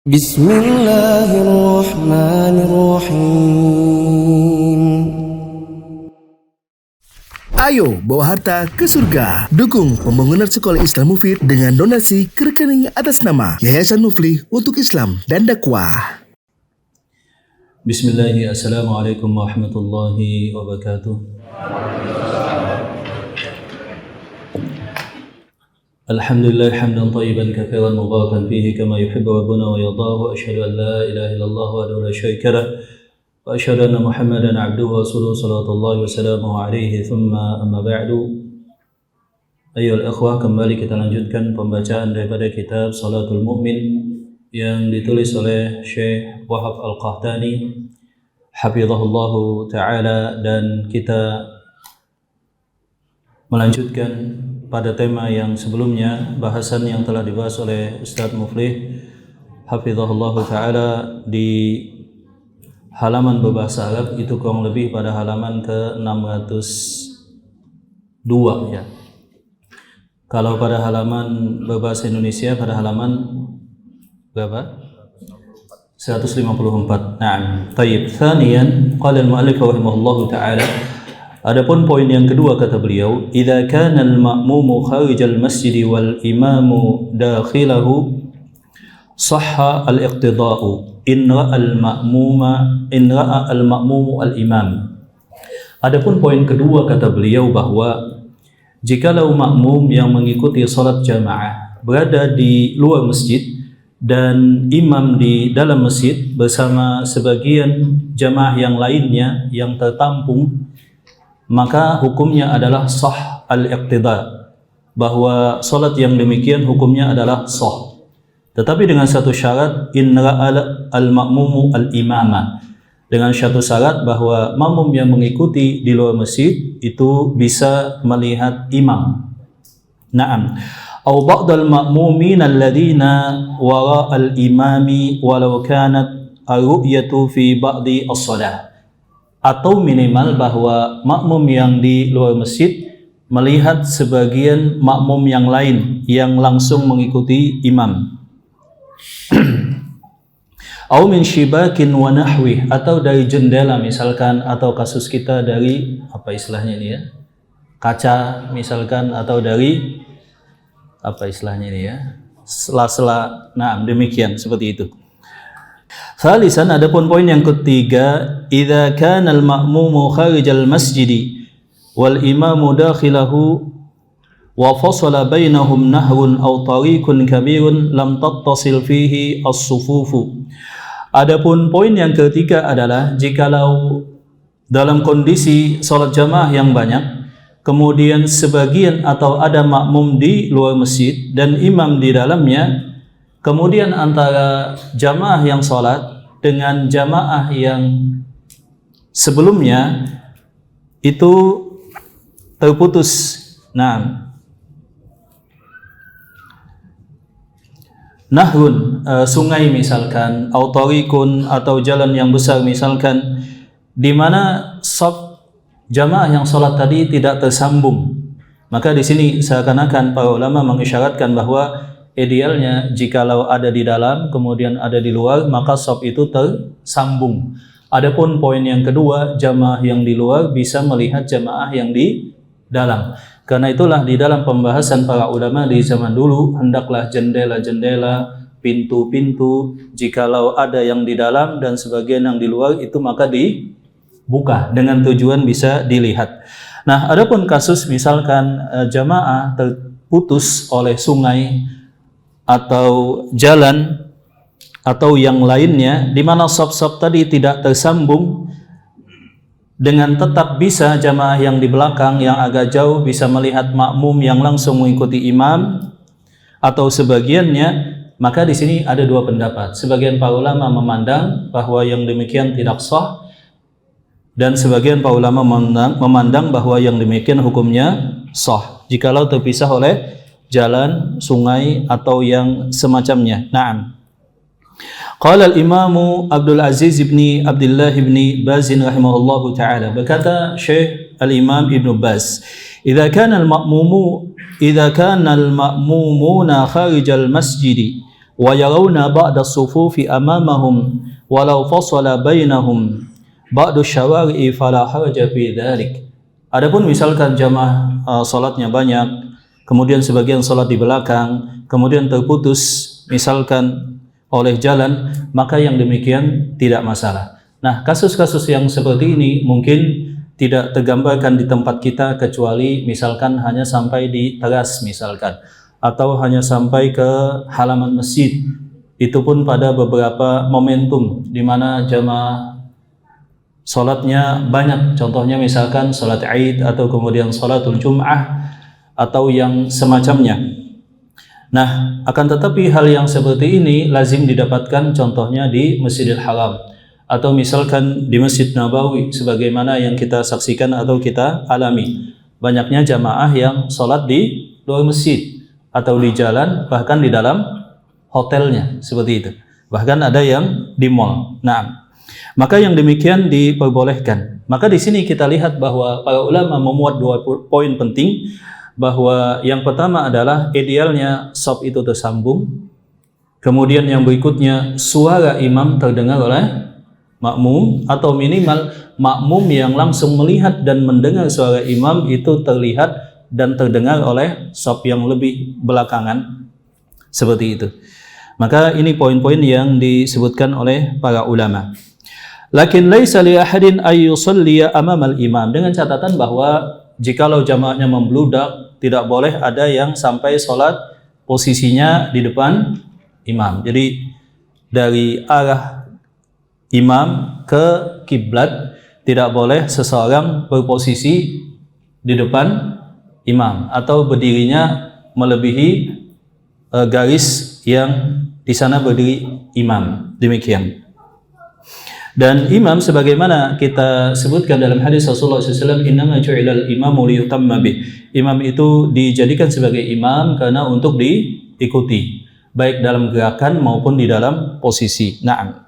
Bismillahirrahmanirrahim. Ayo bawa harta ke surga. Dukung pembangunan sekolah Islam Mufid dengan donasi ke rekening atas nama Yayasan Muflih untuk Islam dan Dakwah. Bismillahirrahmanirrahim. Assalamualaikum warahmatullahi wabarakatuh. Alhamdulillah hamdan tayyiban katsiran mubarakan fihi kama yuhibbu rabbuna wa yarda. Asyhadu an la ilaha illallah wahdahu la syarika lah wa asyhadu anna Muhammadan abduhu wa rasuluhu sallallahu wa sallamu alaihi thumma amma ba'du. Ayyuhal ikhwah, kembali kita lanjutkan pembacaan daripada kitab Salatul Mu'min yang ditulis oleh Syekh Wahab Al-Qahtani hafizahullahu ta'ala, dan kita melanjutkan pada tema yang sebelumnya, bahasan yang telah dibahas oleh Ustaz Muflih hafizahullahu ta'ala di halaman berbahasa Arab, itu kurang lebih pada halaman ke-602 ya. Kalau pada halaman berbahasa Indonesia pada halaman berapa? 154. Naam. Tayyib. Thaniyan, qala al-mu'allif rahimahullahu ta'ala, adapun poin yang kedua kata beliau, idza kana al-ma'mumu kharijal masjid wal imamu dakhilahu sahha al-iqtida'u in ra'a al-ma'mumu al-imam. Adapun poin kedua kata beliau bahwa jikalau makmum yang mengikuti salat jamaah berada di luar masjid dan imam di dalam masjid bersama sebagian jamaah yang lainnya yang tertampung, maka hukumnya adalah sah al-iqtida, bahwa salat yang demikian hukumnya adalah sah. Tetapi dengan satu syarat, in ra'al al-ma'mumu al-imama, dengan satu syarat bahwa makmum yang mengikuti di luar masjid itu bisa melihat imam. Naam. Au ba'dal ma'mumin alladhina wara al-imami walau kanat ar-ru'yatu fi ba'di as-salah, atau minimal bahwa makmum yang di luar masjid melihat sebagian makmum yang lain yang langsung mengikuti imam. Au min shibakin wa nahwi, atau dari jendela misalkan, atau kasus kita dari apa istilahnya ini ya, kaca misalkan, atau dari apa istilahnya ini ya, sela-sela. Nah, demikian seperti itu. Thalisan, adapun poin yang ketiga, idza kana al-ma'mumu kharijal masjidi wal imamu dakhilahu wa fasala bainahum nahrun aw tariqun kabirun lam tattasil fihi as-sufufu. Adapun poin yang ketiga adalah jikalau dalam kondisi salat jamaah yang banyak, kemudian sebagian atau ada makmum di luar masjid dan imam di dalamnya, kemudian antara jamaah yang sholat dengan jamaah yang sebelumnya itu terputus. Nah, nahrun, sungai misalkan, atau tariqun, atau jalan yang besar misalkan, di mana shaf jamaah yang sholat tadi tidak tersambung, maka di sini seakan-akan para ulama mengisyaratkan bahwa idealnya jikalau ada di dalam kemudian ada di luar, maka shaf itu tersambung. Adapun poin yang kedua, jamaah yang di luar bisa melihat jamaah yang di dalam. Karena itulah di dalam pembahasan para ulama di zaman dulu, hendaklah jendela-jendela, pintu-pintu, jikalau ada yang di dalam dan sebagian yang di luar itu maka dibuka dengan tujuan bisa dilihat. Nah, adapun kasus misalkan jamaah terputus oleh sungai atau jalan atau yang lainnya, di mana shaf-shaf tadi tidak tersambung, dengan tetap bisa jamaah yang di belakang yang agak jauh bisa melihat makmum yang langsung mengikuti imam atau sebagiannya, maka di sini ada dua pendapat. Sebagian para ulama memandang bahwa yang demikian tidak sah, dan sebagian para ulama memandang bahwa yang demikian hukumnya sah jikalau terpisah oleh jalan, sungai atau yang semacamnya. Naam. Qala al-Imam Abdul Aziz ibn Abdullah ibn Baz rahimahullahu taala, berkata Syekh al-Imam Ibn Baz, idza kana al-ma'mumuna kharijal masjidi wa yarawna ba'da as-sufufi amamahum walau fasala bainahum ba'du syawari'i fala haraja fi dzalik. Adapun misalkan jamaah salatnya banyak, kemudian sebagian salat di belakang, kemudian terputus misalkan oleh jalan, maka yang demikian tidak masalah. Nah, kasus-kasus yang seperti ini mungkin tidak tergambarkan di tempat kita, kecuali misalkan hanya sampai di teras misalkan, atau hanya sampai ke halaman masjid. Itu pun pada beberapa momentum di mana jamaah salatnya banyak, contohnya misalkan salat Id atau kemudian salatul Jum'ah atau yang semacamnya. Nah, akan tetapi hal yang seperti ini lazim didapatkan contohnya di Masjidil Haram atau misalkan di Masjid Nabawi sebagaimana yang kita saksikan atau kita alami. Banyaknya jamaah yang salat di luar masjid atau di jalan, bahkan di dalam hotelnya, seperti itu. Bahkan ada yang di mall. Nah, maka yang demikian diperbolehkan. Maka di sini kita lihat bahwa para ulama memuat 2 poin penting, bahwa yang pertama adalah idealnya shaf itu tersambung. Kemudian yang berikutnya suara imam terdengar oleh makmum, atau minimal makmum yang langsung melihat dan mendengar suara imam itu terlihat dan terdengar oleh shaf yang lebih belakangan, seperti itu. Maka ini poin-poin yang disebutkan oleh para ulama. Lakin laisa li ahadin ay yusalliya amamal imam, dengan catatan bahwa jikalau jamaahnya membludak, tidak boleh ada yang sampai sholat posisinya di depan imam. Jadi dari arah imam ke kiblat tidak boleh seseorang berposisi di depan imam atau berdirinya melebihi garis yang di sana berdiri imam. Demikian. Dan imam sebagaimana kita sebutkan dalam hadis Rasulullah SAW, innama ju'ilal imamu liyutamma bih. Imam itu dijadikan sebagai imam karena untuk diikuti, baik dalam gerakan maupun di dalam posisi. Naam.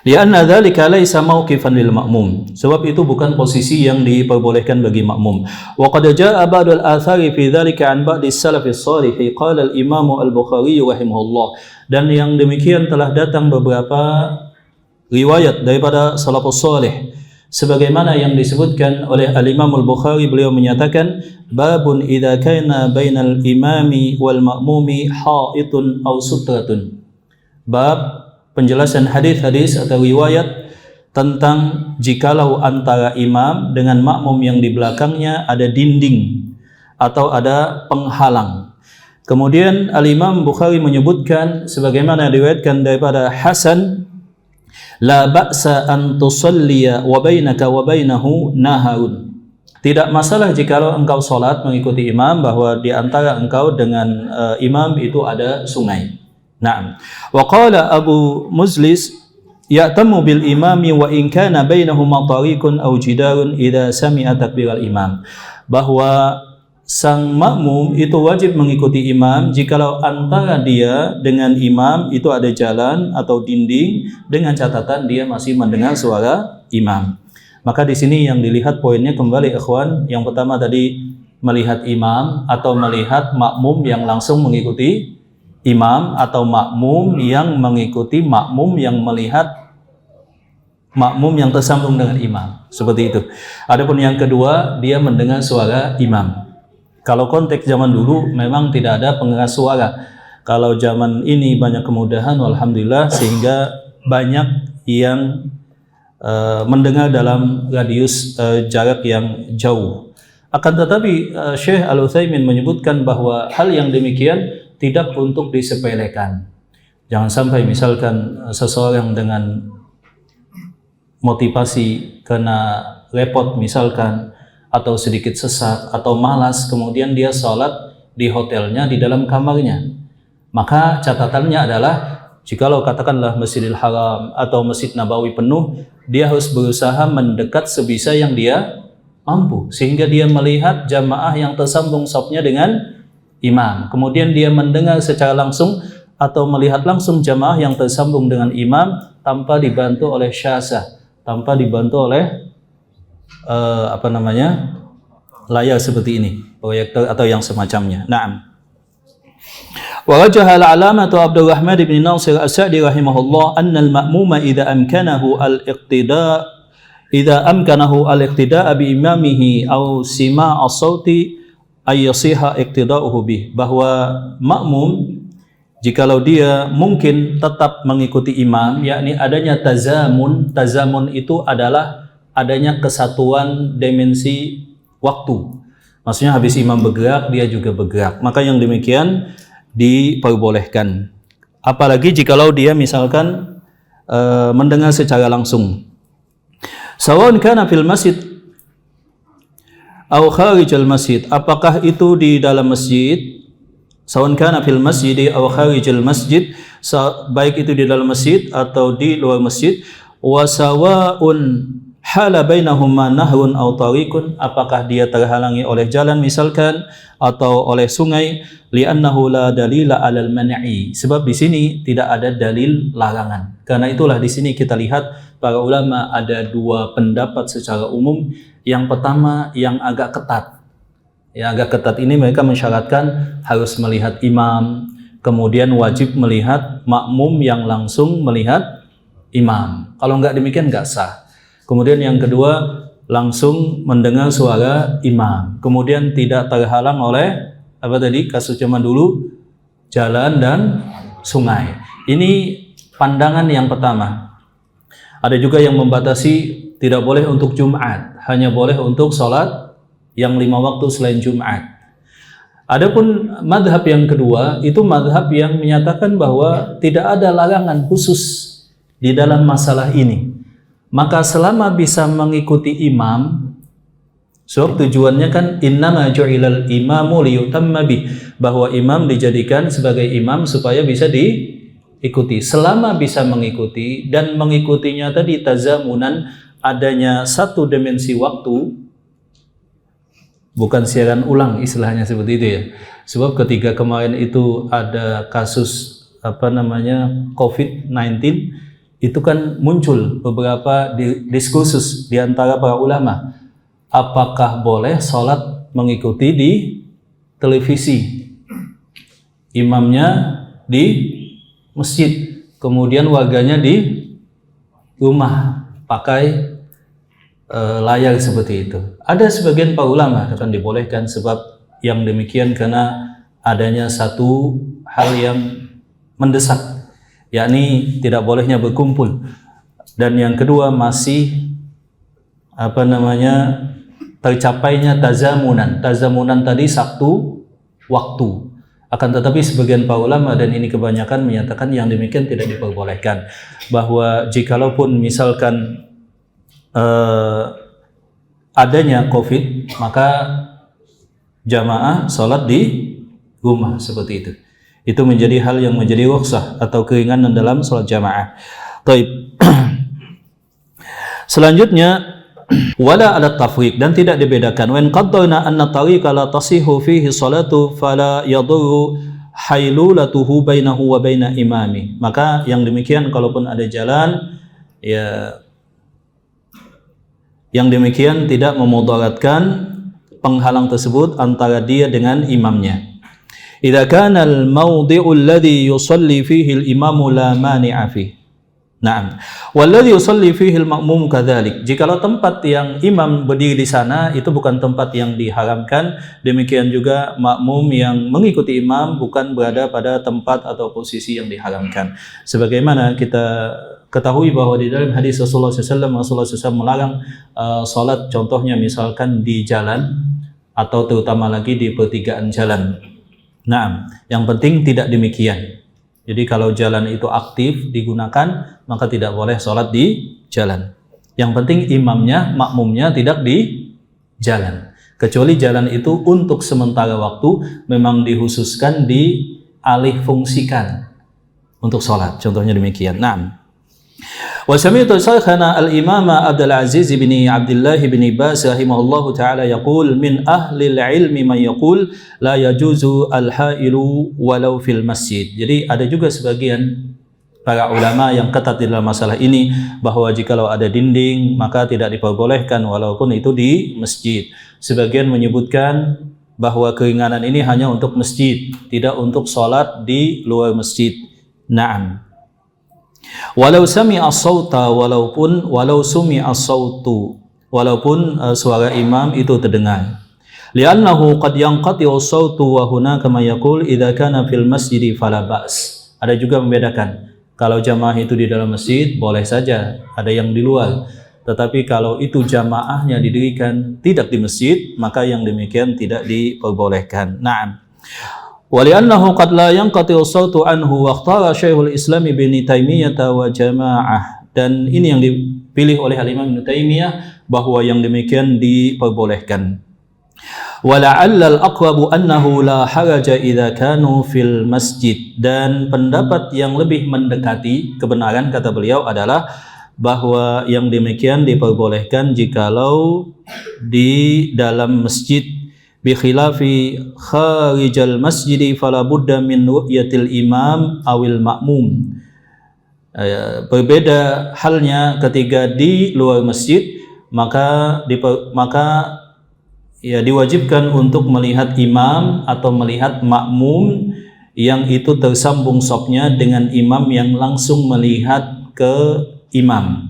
Lianna dzalika laisa mauqifan lil ma'mum. Sebab itu bukan posisi yang diperbolehkan bagi makmum. Wa qad jaa'a ba'dul athari fi dzalika an ba'di salafis shalih qala al-Imam al-Bukhari rahimahullah. Dan yang demikian telah datang beberapa riwayat daripada salafus shalih sebagaimana yang disebutkan oleh al-Imam al-Bukhari. Beliau menyatakan, babun idza kana bainal imami wal ma'mumi haitun aw sutratun. Bab penjelasan hadis-hadis atau riwayat tentang jikalau antara imam dengan makmum yang di belakangnya ada dinding atau ada penghalang. Kemudian Al-Imam Bukhari menyebutkan sebagaimana diriwayatkan daripada Hasan, la ba'sa an tusalliya wa bainaka wa bainahu naharun. Tidak masalah jikalau engkau salat mengikuti imam bahwa di antara engkau dengan imam itu ada sungai. Naam. Wa qala Abu Muzlis ya'tamu bil imami wa in kana bainahuma tariqun aw jidarun idza sami'a takbiral imam. Bahwa sang makmum itu wajib mengikuti imam jikalau antara dia dengan imam itu ada jalan atau dinding, dengan catatan dia masih mendengar suara imam. Maka di sini yang dilihat poinnya kembali ikhwan, yang pertama tadi melihat imam atau melihat makmum yang langsung mengikuti imam, atau makmum yang mengikuti makmum yang melihat makmum yang tersambung dengan imam, seperti itu. Adapun yang kedua, dia mendengar suara imam. Kalau konteks zaman dulu memang tidak ada pengeras suara. Kalau zaman ini banyak kemudahan, alhamdulillah, sehingga banyak yang mendengar dalam radius jarak yang jauh. Akan tetapi Syekh Al-Utsaimin menyebutkan bahwa hal yang demikian tidak untuk disepelekan. Jangan sampai misalkan seseorang dengan motivasi karena repot misalkan, atau sedikit sesat atau malas, kemudian dia sholat di hotelnya di dalam kamarnya. Maka catatannya adalah jikalau katakanlah Masjidil Haram atau Masjid Nabawi penuh, dia harus berusaha mendekat sebisa yang dia mampu, sehingga dia melihat jamaah yang tersambung shafnya dengan imam. Kemudian dia mendengar secara langsung atau melihat langsung jamaah yang tersambung dengan imam tanpa dibantu oleh syasah, tanpa dibantu oleh layar seperti ini, proyektor atau yang semacamnya. Naam. ورجح العلامة عبد الرحمن بن ناصر السعدي رحمه الله أن المأموم إذا أمكنه الاقتداء بإمامه أو سماع الصوت أن يصح اقتداؤه به, bahwa makmum jikalau dia mungkin tetap mengikuti imam, yakni adanya tazamun. Tazamun itu adalah adanya kesatuan dimensi waktu. Maksudnya habis imam bergerak, dia juga bergerak. Maka yang demikian diperbolehkan. Apalagi jikalau dia misalkan mendengar secara langsung. Sawan kana fil masjid atau kharijal masjid, apakah itu di dalam masjid? Sawan kana fil masjid atau kharijal masjid, baik itu di dalam masjid atau di luar masjid. Wa sawaun hala bainahuma nahrun aw tariqun, apakah dia terhalangi oleh jalan misalkan atau oleh sungai, li'annahu la dalila 'alal man'i, sebab di sini tidak ada dalil larangan. Karena itulah di sini kita lihat para ulama ada dua pendapat secara umum. Yang pertama yang agak ketat. Yang agak ketat ini mereka mensyaratkan harus melihat imam, kemudian wajib melihat makmum yang langsung melihat imam. Kalau enggak demikian enggak sah. Kemudian yang kedua langsung mendengar suara imam. Kemudian tidak terhalang oleh apa tadi kasus zaman dulu, jalan dan sungai. Ini pandangan yang pertama. Ada juga yang membatasi tidak boleh untuk Jumat, hanya boleh untuk sholat yang 5 waktu selain Jumat. Adapun madhab yang kedua, itu madhab yang menyatakan bahwa tidak ada larangan khusus di dalam masalah ini. Maka selama bisa mengikuti imam, sebab tujuannya kan innama ju'ilal imamu liyutamma bih, bahwa imam dijadikan sebagai imam supaya bisa diikuti. Selama bisa mengikuti dan mengikutinya tadi tazamunan, adanya satu dimensi waktu, bukan siaran ulang istilahnya seperti itu ya. Sebab ketika kemarin itu ada kasus COVID-19, itu kan muncul beberapa diskursus di antara para ulama. Apakah boleh sholat mengikuti di televisi? Imamnya di masjid, kemudian warganya di rumah pakai layar seperti itu. Ada sebagian para ulama akan dibolehkan, sebab yang demikian karena adanya satu hal yang mendesak, yakni tidak bolehnya berkumpul. Dan yang kedua masih tercapainya tazamunan. Tazamunan tadi satu waktu. Akan tetapi sebagian para ulama, dan ini kebanyakan, menyatakan yang demikian tidak diperbolehkan. Bahwa jikalaupun misalkan adanya COVID, maka jamaah sholat di rumah seperti itu. Itu menjadi hal yang menjadi rukhsah atau keringanan dalam sholat jamaah. Taib. Selanjutnya, wala ala tafriq, dan tidak dibedakan. Wen qaddarna anna tariqa la tasihu fihi salatu fala yadurru hailulatuhu bainahu wa baina imami. Maka yang demikian, kalaupun ada jalan, ya yang demikian tidak memudaratkan penghalang tersebut antara dia dengan imamnya. Idza kana al-mawdi'u alladhi yusalli fihi al-imamu la mani'a fihi. Naam. Walladhi yusalli fihi al-ma'mum kadzalik. Jikalau tempat yang imam berdiri di sana itu bukan tempat yang diharamkan, demikian juga makmum yang mengikuti imam bukan berada pada tempat atau posisi yang diharamkan. Sebagaimana kita ketahui bahwa di dalam hadis Rasulullah SAW melarang salat contohnya misalkan di jalan atau terutama lagi di pertigaan jalan. Nah, yang penting tidak demikian. Jadi kalau jalan itu aktif digunakan, maka tidak boleh salat di jalan. Yang penting imamnya, makmumnya tidak di jalan. Kecuali jalan itu untuk sementara waktu memang dikhususkan dialih fungsikan untuk salat. Contohnya demikian. Nah, wa sami'tu syekhana al-imam Abdul Aziz bin Abdullah bin Baz rahimahullahu taala yaqul min ahli al-ilmi man yaqul la yajuzu al-hailu walau fil masjid. Jadi ada juga sebagian para ulama yang ketat di dalam masalah ini, bahwa jikalau ada dinding maka tidak diperbolehkan walaupun itu di masjid. Sebagian menyebutkan bahwa keringanan ini hanya untuk masjid, tidak untuk sholat di luar masjid. Naam. Walau sami'a as-sauta, walaupun suara imam itu terdengar. Li'annahu qad yanqati'u as-sautu wa hunaka ma yaqul idza kana fil masjidi fala ba's. Ada juga membedakan. Kalau jamaah itu di dalam masjid boleh saja, ada yang di luar. Tetapi kalau itu jamaahnya didirikan tidak di masjid, maka yang demikian tidak diperbolehkan. Naam. Wali'annahu qad la yanqati'u as-sautu anhu wa ikhtara Syekhul Islam Ibnu Taimiyah wa jamaah. Dan ini yang dipilih oleh Al-Imam Ibnu Taimiyah bahwa yang demikian diperbolehkan. Wala'alla al-aqrabu annahu la haraja idza kanu fil masjid. Dan pendapat yang lebih mendekati kebenaran kata beliau adalah bahwa yang demikian diperbolehkan jikalau di dalam masjid, bi khilafi kharijal masjidi fala budda min ru'yatil imam awil ma'mum. Berbeda halnya ketika di luar masjid, maka diwajibkan untuk melihat imam atau melihat makmum yang itu tersambung shafnya dengan imam yang langsung melihat ke imam.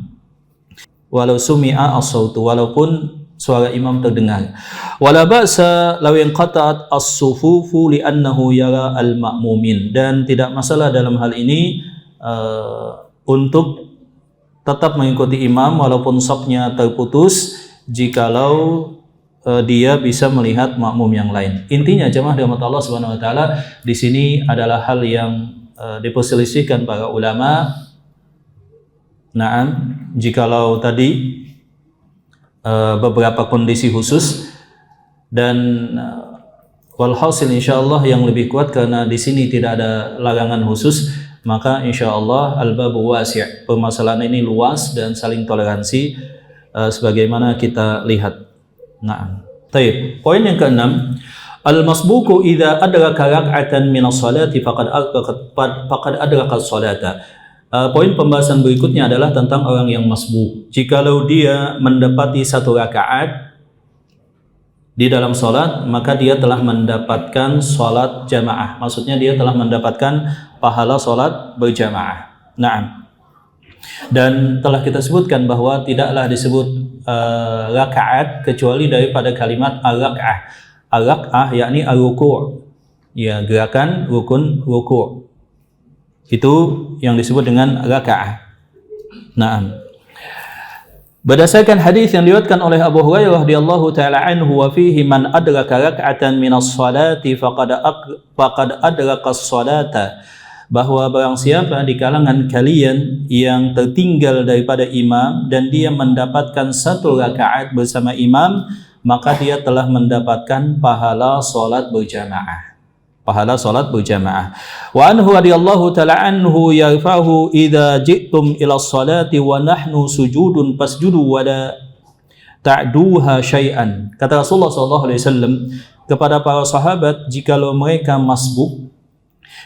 Walau sumi'a as-sautu, walaupun suara imam terdengar. Wala ba'sa law inqata'at as-sufufu li'annahu yara al-ma'mumin. Dan tidak masalah dalam hal ini untuk tetap mengikuti imam walaupun shafnya terputus jikalau dia bisa melihat makmum yang lain. Intinya jemaah dirahmati Allah Subhanahu wa taala, di sini adalah hal yang diperselisihkan para ulama. Naam, jikalau tadi beberapa kondisi khusus, dan walhasil insyaallah yang lebih kuat karena di sini tidak ada larangan khusus, maka insyaallah al-babu wasi', permasalahan ini luas dan saling toleransi sebagaimana kita lihat. Naam. Baik, poin yang keenam, al-masbuku idza adraka rak'atan min as-salati faqad adraka as-salata. Poin pembahasan berikutnya adalah tentang orang yang masbuk. Jikalau dia mendapati satu rakaat di dalam sholat, maka dia telah mendapatkan sholat jamaah. Maksudnya dia telah mendapatkan pahala sholat berjamaah. Naam. Dan telah kita sebutkan bahwa tidaklah disebut rakaat kecuali daripada kalimat al-rak'ah. Al-rak'ah yakni al-ruku'. Ya, gerakan rukun ruku'. Itu yang disebut dengan raka'ah. Naam. Berdasarkan hadis yang diriwayatkan oleh Abu Hurairah radhiyallahu taala anhu, wa fihi man adraka rak'atan min as-salati faqad adraka as-salata, bahwa barang siapa di kalangan kalian yang tertinggal daripada imam dan dia mendapatkan satu rakaat bersama imam, maka dia telah mendapatkan pahala salat berjamaah. Pahala salat berjamaah. Wa anhu radhiyallahu taala anhu yarfa'u idza ji'tum ila sholati wa nahnu sujudun fasjudu wa la ta'duha syai'an. Kata Rasulullah sallallahu alaihi wasallam kepada para sahabat, jikalau mereka masbuk,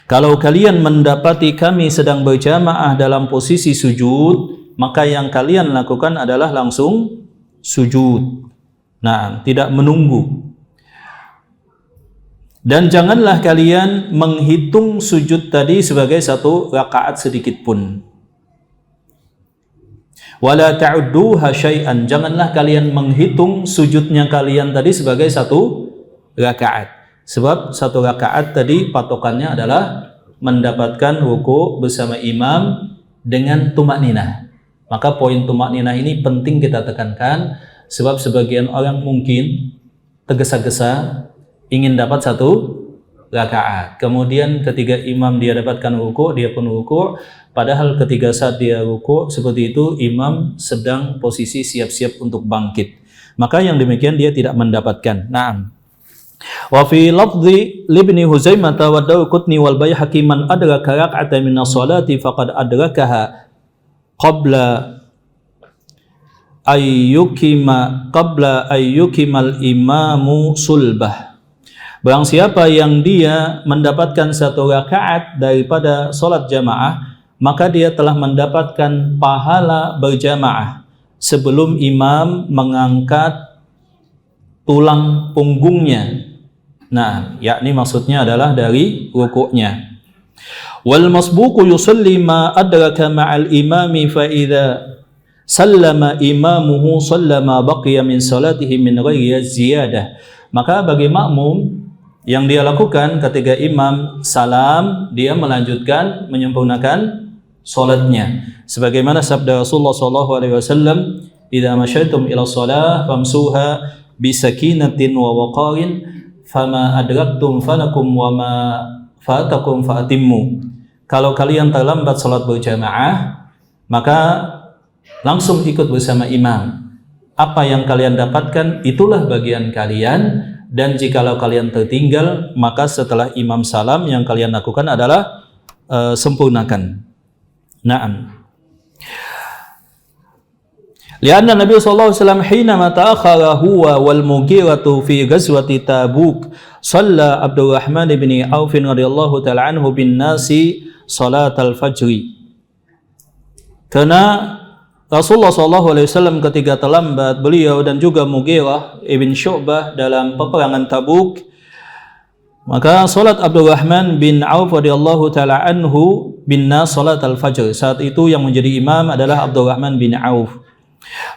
kalau kalian mendapati kami sedang berjamaah dalam posisi sujud, maka yang kalian lakukan adalah langsung sujud. Nah, tidak menunggu. Dan janganlah kalian menghitung sujud tadi sebagai satu rakaat sedikit pun. Wala ta'udduha syai'an, janganlah kalian menghitung sujudnya kalian tadi sebagai satu rakaat. Sebab satu rakaat tadi patokannya adalah mendapatkan ruku bersama imam dengan tumakninah. Maka poin tumakninah ini penting kita tekankan, sebab sebagian orang mungkin tergesa-gesa ingin dapat satu rakaat. Kemudian ketika imam dia dapatkan ruku, dia pun ruku. Padahal ketika saat dia ruku seperti itu, imam sedang posisi siap-siap untuk bangkit. Maka yang demikian dia tidak mendapatkan. Naam. Wa fi lafzi libni Huzaimah wa Daruqutni wal Baihaqi man adraka rak'atan min as-salati faqad adrakaha qabla ayyukimal imamu sulbah. Barang siapa yang dia mendapatkan satu rakaat daripada solat jamaah, maka dia telah mendapatkan pahala berjamaah sebelum imam mengangkat tulang punggungnya Nah, yakni maksudnya adalah dari rukuknya. Wal masbuqu yusalli ma adraka ma'al imami fa idza sallama imamuhu sallama baqiya min salatihi min ghairi ziyadah. Maka bagi makmum yang dia lakukan ketika imam salam, dia melanjutkan menyempurnakan salatnya. Sebagaimana sabda Rasulullah sallallahu alaihi wasallam, "Idza masyaitum ila shalah famsuha bisakinatin wa waqarin, fama adraktum falakum wa ma fatakum faatimmu." Kalau kalian terlambat salat berjamaah, maka langsung ikut bersama imam. Apa yang kalian dapatkan itulah bagian kalian, dan jikalau kalian tertinggal, maka setelah imam salam yang kalian lakukan adalah sempurnakan. Naam. Lianna Nabi sallallahu alaihi wasallam hinama ta'akhara huwa wal Mughiratu fi ghazwati Tabuk, shalla Abdurrahman bin Auf radhiyallahu ta'ala anhu bin nasi salatal fajri. Karena Rasulullah SAW ketika terlambat, beliau dan juga Mughirah ibn Syu'bah dalam peperangan Tabuk, maka salat Abdurrahman bin Auf radhiyallahu ta'ala anhu bin nas salat al-fajr. Saat itu yang menjadi imam adalah Abdurrahman bin Auf.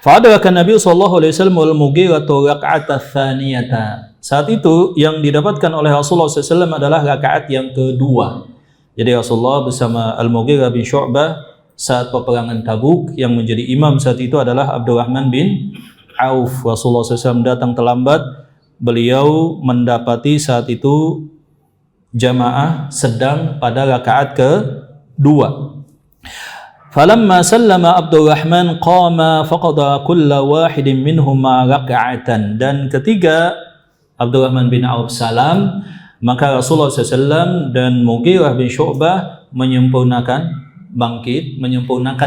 Fa'adraka Nabi sallallahu alaihi wasallam wal Mughirah raka'at tsaniyata. Saat itu yang didapatkan oleh Rasulullah SAW adalah rakaat yang kedua. Jadi Rasulullah bersama Al-Mughirah bin Syu'bah saat peperangan Tabuk, yang menjadi imam saat itu adalah Abdurrahman bin Auf. Rasulullah SAW datang terlambat, beliau mendapati saat itu jamaah sedang pada rakaat kedua. Falamma sallama Abdurrahman qama faqada kulla wahidin minhuma raka'atan. Dan ketika Abdurrahman bin Auf salam, maka Rasulullah SAW dan Mughirah bin Syu'bah menyempurnakan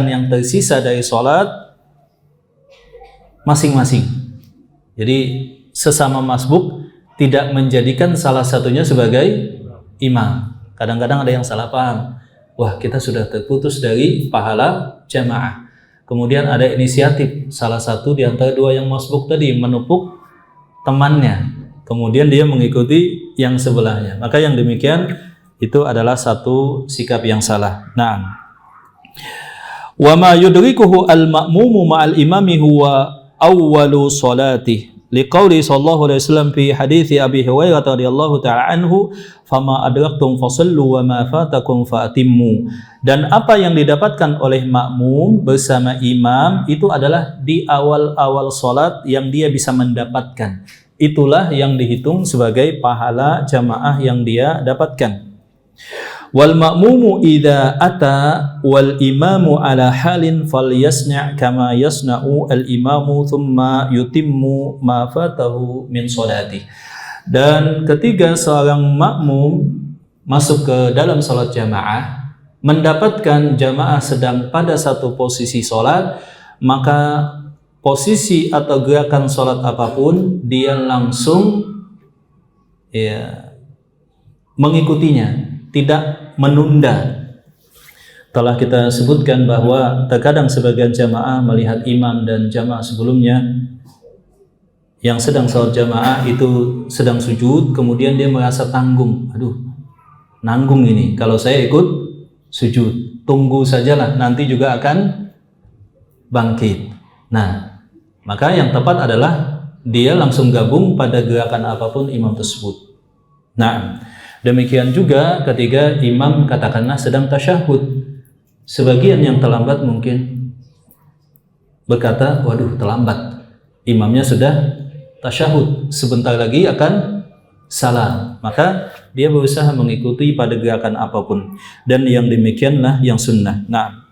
yang tersisa dari sholat masing-masing. Jadi sesama masbuk tidak menjadikan salah satunya sebagai imam. Kadang-kadang ada yang salah paham. Wah, kita sudah terputus dari pahala jamaah. Kemudian ada inisiatif salah satu di antara dua yang masbuk tadi menupuk temannya. Kemudian dia mengikuti yang sebelahnya. Maka yang demikian itu adalah satu sikap yang salah. Nah, wa ma yudrikuhu al-ma'mumu ma'al imami huwa awwalu salati liqauli sallallahu alaihi wasallam fi hadithi Abi Hurairah radhiyallahu ta'ala anhu, fama adraktum fasallu wa ma fatakum faatimmu. Dan apa yang didapatkan oleh makmum bersama imam itu adalah di awal-awal salat yang dia bisa mendapatkan. Itulah yang dihitung sebagai pahala jamaah yang dia dapatkan. Wal ma'mumu idza ata wal imamu ala halin falyasna' kama yasna'u al imamu thumma yutimmu ma fatahu min salati. Dan ketika seorang makmum masuk ke dalam salat jamaah, mendapatkan jamaah sedang pada satu posisi salat, maka posisi atau gerakan salat apapun dia langsung mengikutinya, tidak menunda. Telah kita sebutkan bahwa terkadang sebagian jamaah melihat imam dan jamaah sebelumnya yang sedang salat jamaah itu sedang sujud, kemudian dia merasa tanggung. Aduh, nanggung ini kalau saya ikut sujud. Tunggu sajalah, nanti juga akan bangkit. Nah, maka yang tepat adalah dia langsung gabung pada gerakan apapun imam tersebut. Nah, demikian juga ketika imam katakanlah sedang tasyahud, sebagian yang terlambat mungkin berkata, waduh terlambat, imamnya sudah tasyahud, sebentar lagi akan salam. Maka dia berusaha mengikuti pada gerakan apapun, dan yang demikianlah yang sunnah. Nah,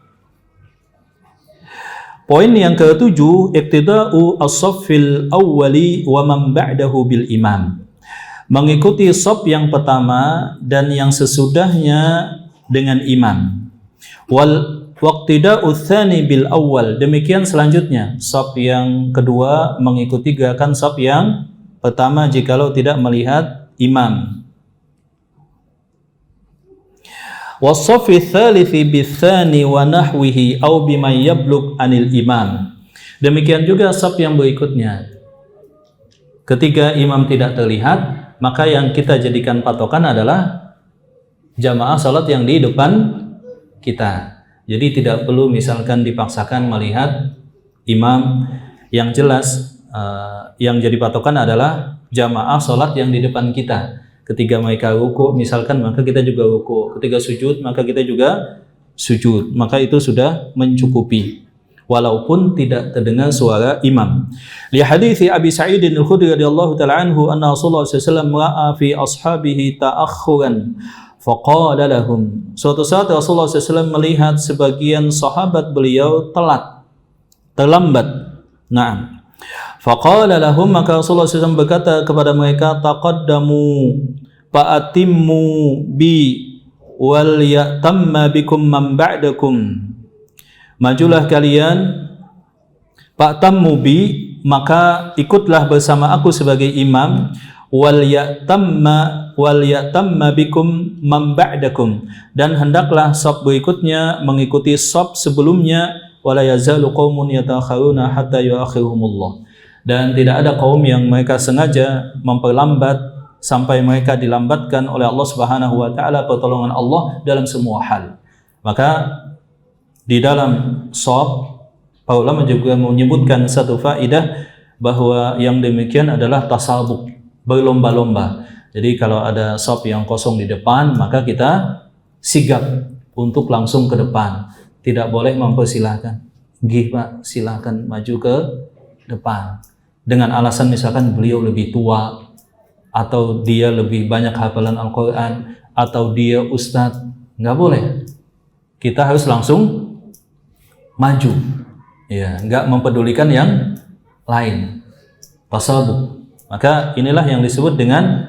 poin yang ke-7, iqtida'u as-saffil awwali wa man ba'dahu bil imam. Mengikuti shaf yang pertama dan yang sesudahnya dengan imam. Wal waqtida'u tsani bil awwal. Demikian selanjutnya, shaf yang kedua mengikuti gerakan shaf yang pertama jikalau tidak melihat imam. Was-shaffi tsalithi bits-tsani wa nahwihi aw bima yablugh anil imam. Demikian juga shaf yang berikutnya. Ketika imam tidak terlihat, maka yang kita jadikan patokan adalah jamaah salat yang di depan kita. Jadi tidak perlu misalkan dipaksakan melihat imam. Yang jelas yang jadi patokan adalah jamaah salat yang di depan kita. Ketika mereka ruku misalkan, maka kita juga ruku. Ketika sujud, maka kita juga sujud. Maka itu sudah mencukupi, walaupun tidak terdengar suara imam. Li hadithi Abi Sa'id al-Khudri radhiyallahu ta'ala anhu anna Rasulullah sallallahu alaihi wasallam ra'a fi ashabihi ta'akhuran faqala lahum. Suatu saat Rasulullah SAW melihat sebagian sahabat beliau terlambat. Naam. Faqala lahum, maka Rasulullah SAW berkata kepada mereka, taqaddamu fa'atimmu bi wal ya'tamma bikum man ba'dakum. Majulah kalian, fa'tammu bi, maka ikutlah bersama aku sebagai imam, wal ya'tamma bikum man ba'dakum, dan hendaklah saf berikutnya mengikuti saf sebelumnya, wala yazalu qaumun yatakharuna hatta yuakhirhumullah. Dan tidak ada kaum yang mereka sengaja memperlambat sampai mereka dilambatkan oleh Allah Subhanahu wa taala, pertolongan Allah dalam semua hal. Maka di dalam shaf, para ulama juga menyebutkan satu faedah bahwa yang demikian adalah tasabuk, berlomba-lomba. Jadi kalau ada shaf yang kosong di depan, maka kita sigap untuk langsung ke depan. Tidak boleh mempersilahkan. Gih Pak, silakan maju ke depan. Dengan alasan misalkan beliau lebih tua, atau dia lebih banyak hafalan Al-Quran, atau dia ustadz. Nggak boleh. Kita harus langsung maju. Ya, nggak mempedulikan yang lain. Tasabuk. Maka inilah yang disebut dengan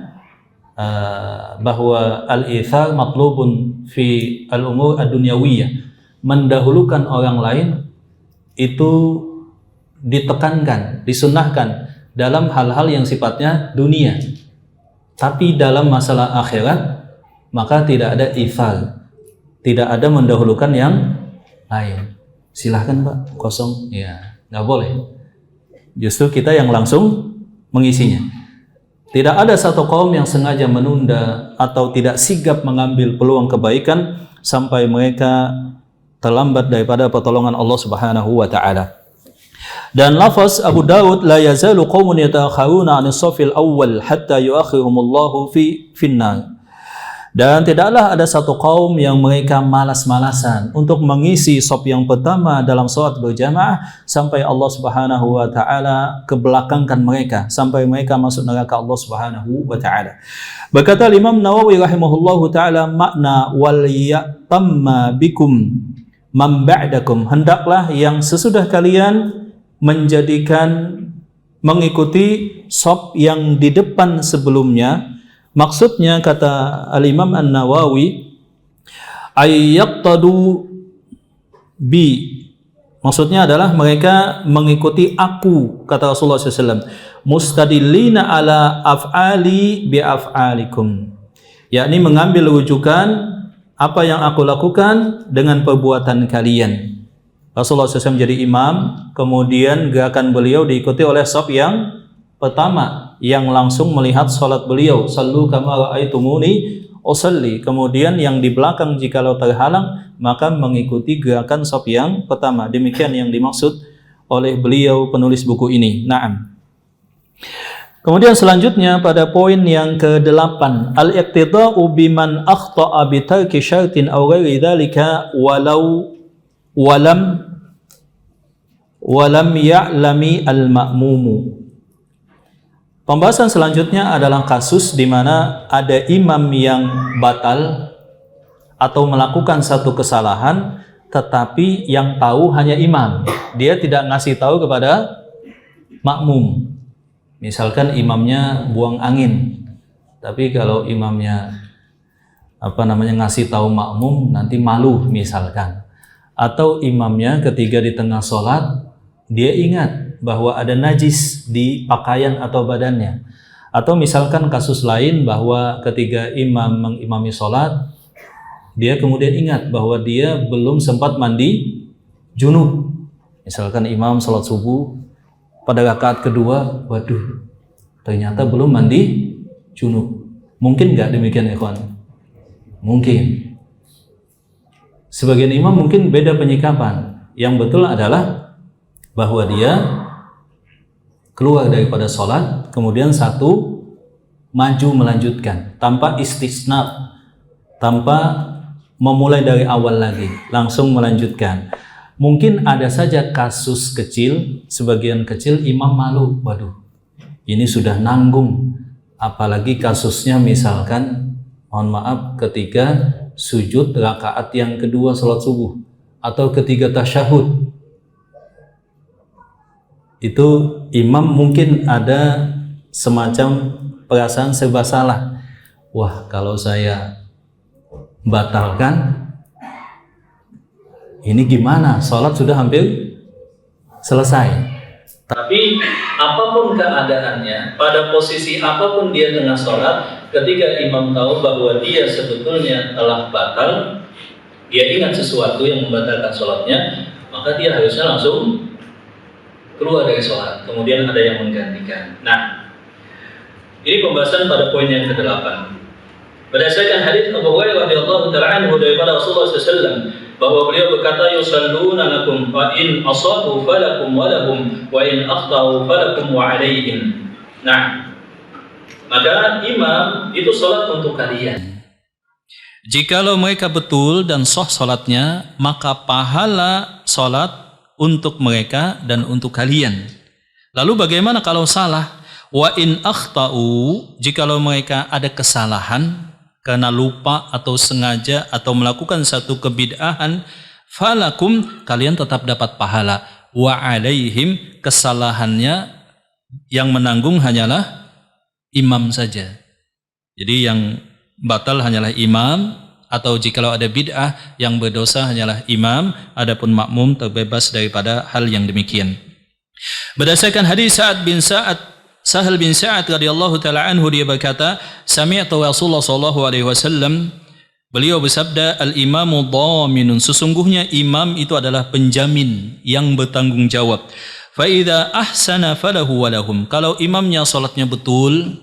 bahwa al-ithar matlubun fi al-umur ad-dunyawiyah. Mendahulukan orang lain itu ditekankan, disunnahkan dalam hal-hal yang sifatnya dunia. Tapi dalam masalah akhirat, maka tidak ada ithar, tidak ada mendahulukan yang lain. Silahkan Pak, kosong. Ya, nggak boleh. Justru kita yang langsung mengisinya. Tidak ada satu kaum yang sengaja menunda atau tidak sigap mengambil peluang kebaikan sampai mereka terlambat daripada pertolongan Allah Subhanahu wa taala. Dan lafaz Abu Dawud, la yazalu qaumun yatakharuna 'anis shafil awwal hatta yuakhirhumullahu fi finnar. Dan tidaklah ada satu kaum yang mereka malas-malasan untuk mengisi shaf yang pertama dalam salat berjamaah sampai Allah Subhanahu wa taala kebelakangkan mereka, sampai mereka masuk neraka Allah Subhanahu wa taala. Berkata Imam Nawawi rahimahullahu taala, makna wal yatamma bikum man ba'dakum, hendaklah yang sesudah kalian mengikuti shaf yang di depan sebelumnya. Maksudnya kata Al-Imam An-Nawawi, ayyaqtadu bi, maksudnya adalah mereka mengikuti aku, kata Rasulullah SAW, mustadillina ala af'ali bi af'alikum, yakni mengambil rujukan apa yang aku lakukan dengan perbuatan kalian. Rasulullah SAW jadi imam, kemudian gerakan beliau diikuti oleh shaf yang pertama, yang langsung melihat salat beliau, sallu kama ra'aitumuni usalli. Kemudian yang di belakang jikalau terhalang, maka mengikuti gerakan shaf yang pertama. Demikian yang dimaksud oleh beliau penulis buku ini. Naam. Kemudian selanjutnya pada poin yang ke-8, al-iqtida'u biman akhta'a bi tarki syartin aw ghairi dzalika walam ya'lami al-ma'mumu. Pembahasan selanjutnya adalah kasus di mana ada imam yang batal atau melakukan satu kesalahan, tetapi yang tahu hanya imam. Dia tidak ngasih tahu kepada makmum. Misalkan imamnya buang angin, tapi kalau imamnya ngasih tahu makmum, nanti malu misalkan. Atau imamnya ketika di tengah sholat dia ingat bahwa ada najis di pakaian atau badannya. Atau misalkan kasus lain bahwa ketika imam mengimami sholat, dia kemudian ingat bahwa dia belum sempat mandi junub. Misalkan imam sholat subuh, pada rakaat kedua, waduh, ternyata belum mandi junub. Mungkin nggak demikian ikhwan? Mungkin. Sebagian imam mungkin beda penyikapan. Yang betul adalah bahwa dia keluar daripada sholat, kemudian satu maju melanjutkan tanpa istisna, tanpa memulai dari awal lagi, langsung melanjutkan. Mungkin ada saja kasus kecil, sebagian kecil imam malu, waduh ini sudah nanggung, apalagi kasusnya misalkan mohon maaf ketika sujud rakaat yang kedua sholat subuh atau ketiga tasyahud, itu imam mungkin ada semacam perasaan serba salah. Wah, kalau saya batalkan ini gimana? Sholat sudah hampir selesai. Tapi apapun keadaannya, pada posisi apapun dia tengah sholat, ketika imam tahu bahwa dia sebetulnya telah batal, dia ingat sesuatu yang membatalkan sholatnya, maka dia harusnya langsung keluar dari sholat. Kemudian ada yang menggantikan. Nah, ini pembahasan pada poin yang ke-8. Berdasarkan hadis Abu Hurairah radhiyallahu ta'ala anhu daripada Rasulullah SAW, bahwa beliau berkata, yusalluna lakum fa in asabu falakum wa lahum wa in akhtau falakum wa alaihim. Nah, maka imam itu salat untuk kalian. Jikalau mereka betul dan sah salatnya, maka pahala salat untuk mereka dan untuk kalian. Lalu bagaimana kalau salah? Wa in akhtau, jikalau mereka ada kesalahan karena lupa atau sengaja atau melakukan satu kebid'ahan, falakum, kalian tetap dapat pahala. Wa alaihim, kesalahannya yang menanggung hanyalah imam saja. Jadi yang batal hanyalah imam, atau jikalau ada bid'ah yang berdosa hanyalah imam, adapun makmum terbebas daripada hal yang demikian. Berdasarkan hadis Sahal bin Sa'ad radhiyallahu taala anhu, dia berkata, sami'tu Rasulullah sallallahu alaihi wasallam, beliau bersabda, al-imamu dhaminun, sesungguhnya imam itu adalah penjamin yang bertanggung jawab. Fa idza ahsana falahu wa lahum, kalau imamnya salatnya betul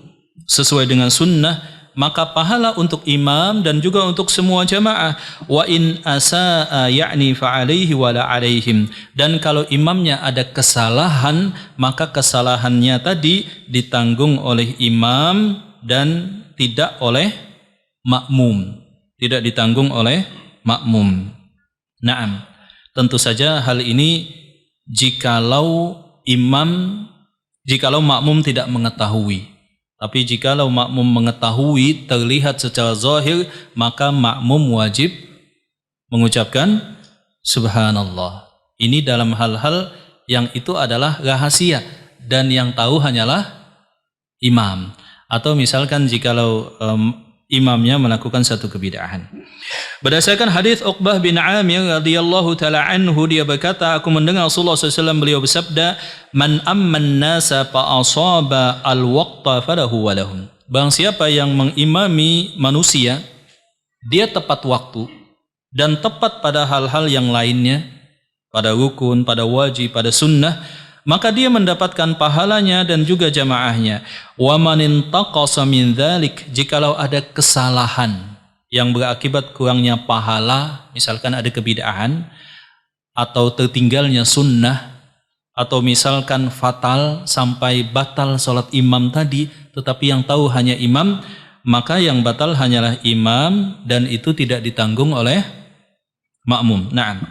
sesuai dengan sunnah, maka pahala untuk imam dan juga untuk semua jamaah. Wa in asaa ya'ni fa alaihi wa la alaihim, dan kalau imamnya ada kesalahan, maka kesalahannya tadi ditanggung oleh imam dan tidak oleh makmum, tidak ditanggung oleh makmum. Naam, tentu saja hal ini jikalau makmum tidak mengetahui. Tapi jikalau makmum mengetahui, terlihat secara zahir, maka makmum wajib mengucapkan subhanallah. Ini dalam hal-hal yang itu adalah rahasia dan yang tahu hanyalah imam. Atau misalkan jikalau imamnya melakukan satu kebid'ahan. Berdasarkan hadis Uqbah bin Amir radhiyallahu taala anhu, dia berkata, aku mendengar Rasulullah SAW beliau bersabda, man amman nasa fa asaba al-waqta falahu wa lahum. Barang siapa yang mengimami manusia, dia tepat waktu dan tepat pada hal-hal yang lainnya, pada rukun, pada wajib, pada sunnah, maka dia mendapatkan pahalanya dan juga jamaahnya. Wa man intaqasa min dzalik, jikalau ada kesalahan yang berakibat kurangnya pahala, misalkan ada kebid'ahan atau tertinggalnya sunnah, atau misalkan fatal sampai batal salat imam tadi, tetapi yang tahu hanya imam, maka yang batal hanyalah imam dan itu tidak ditanggung oleh makmum. Naam.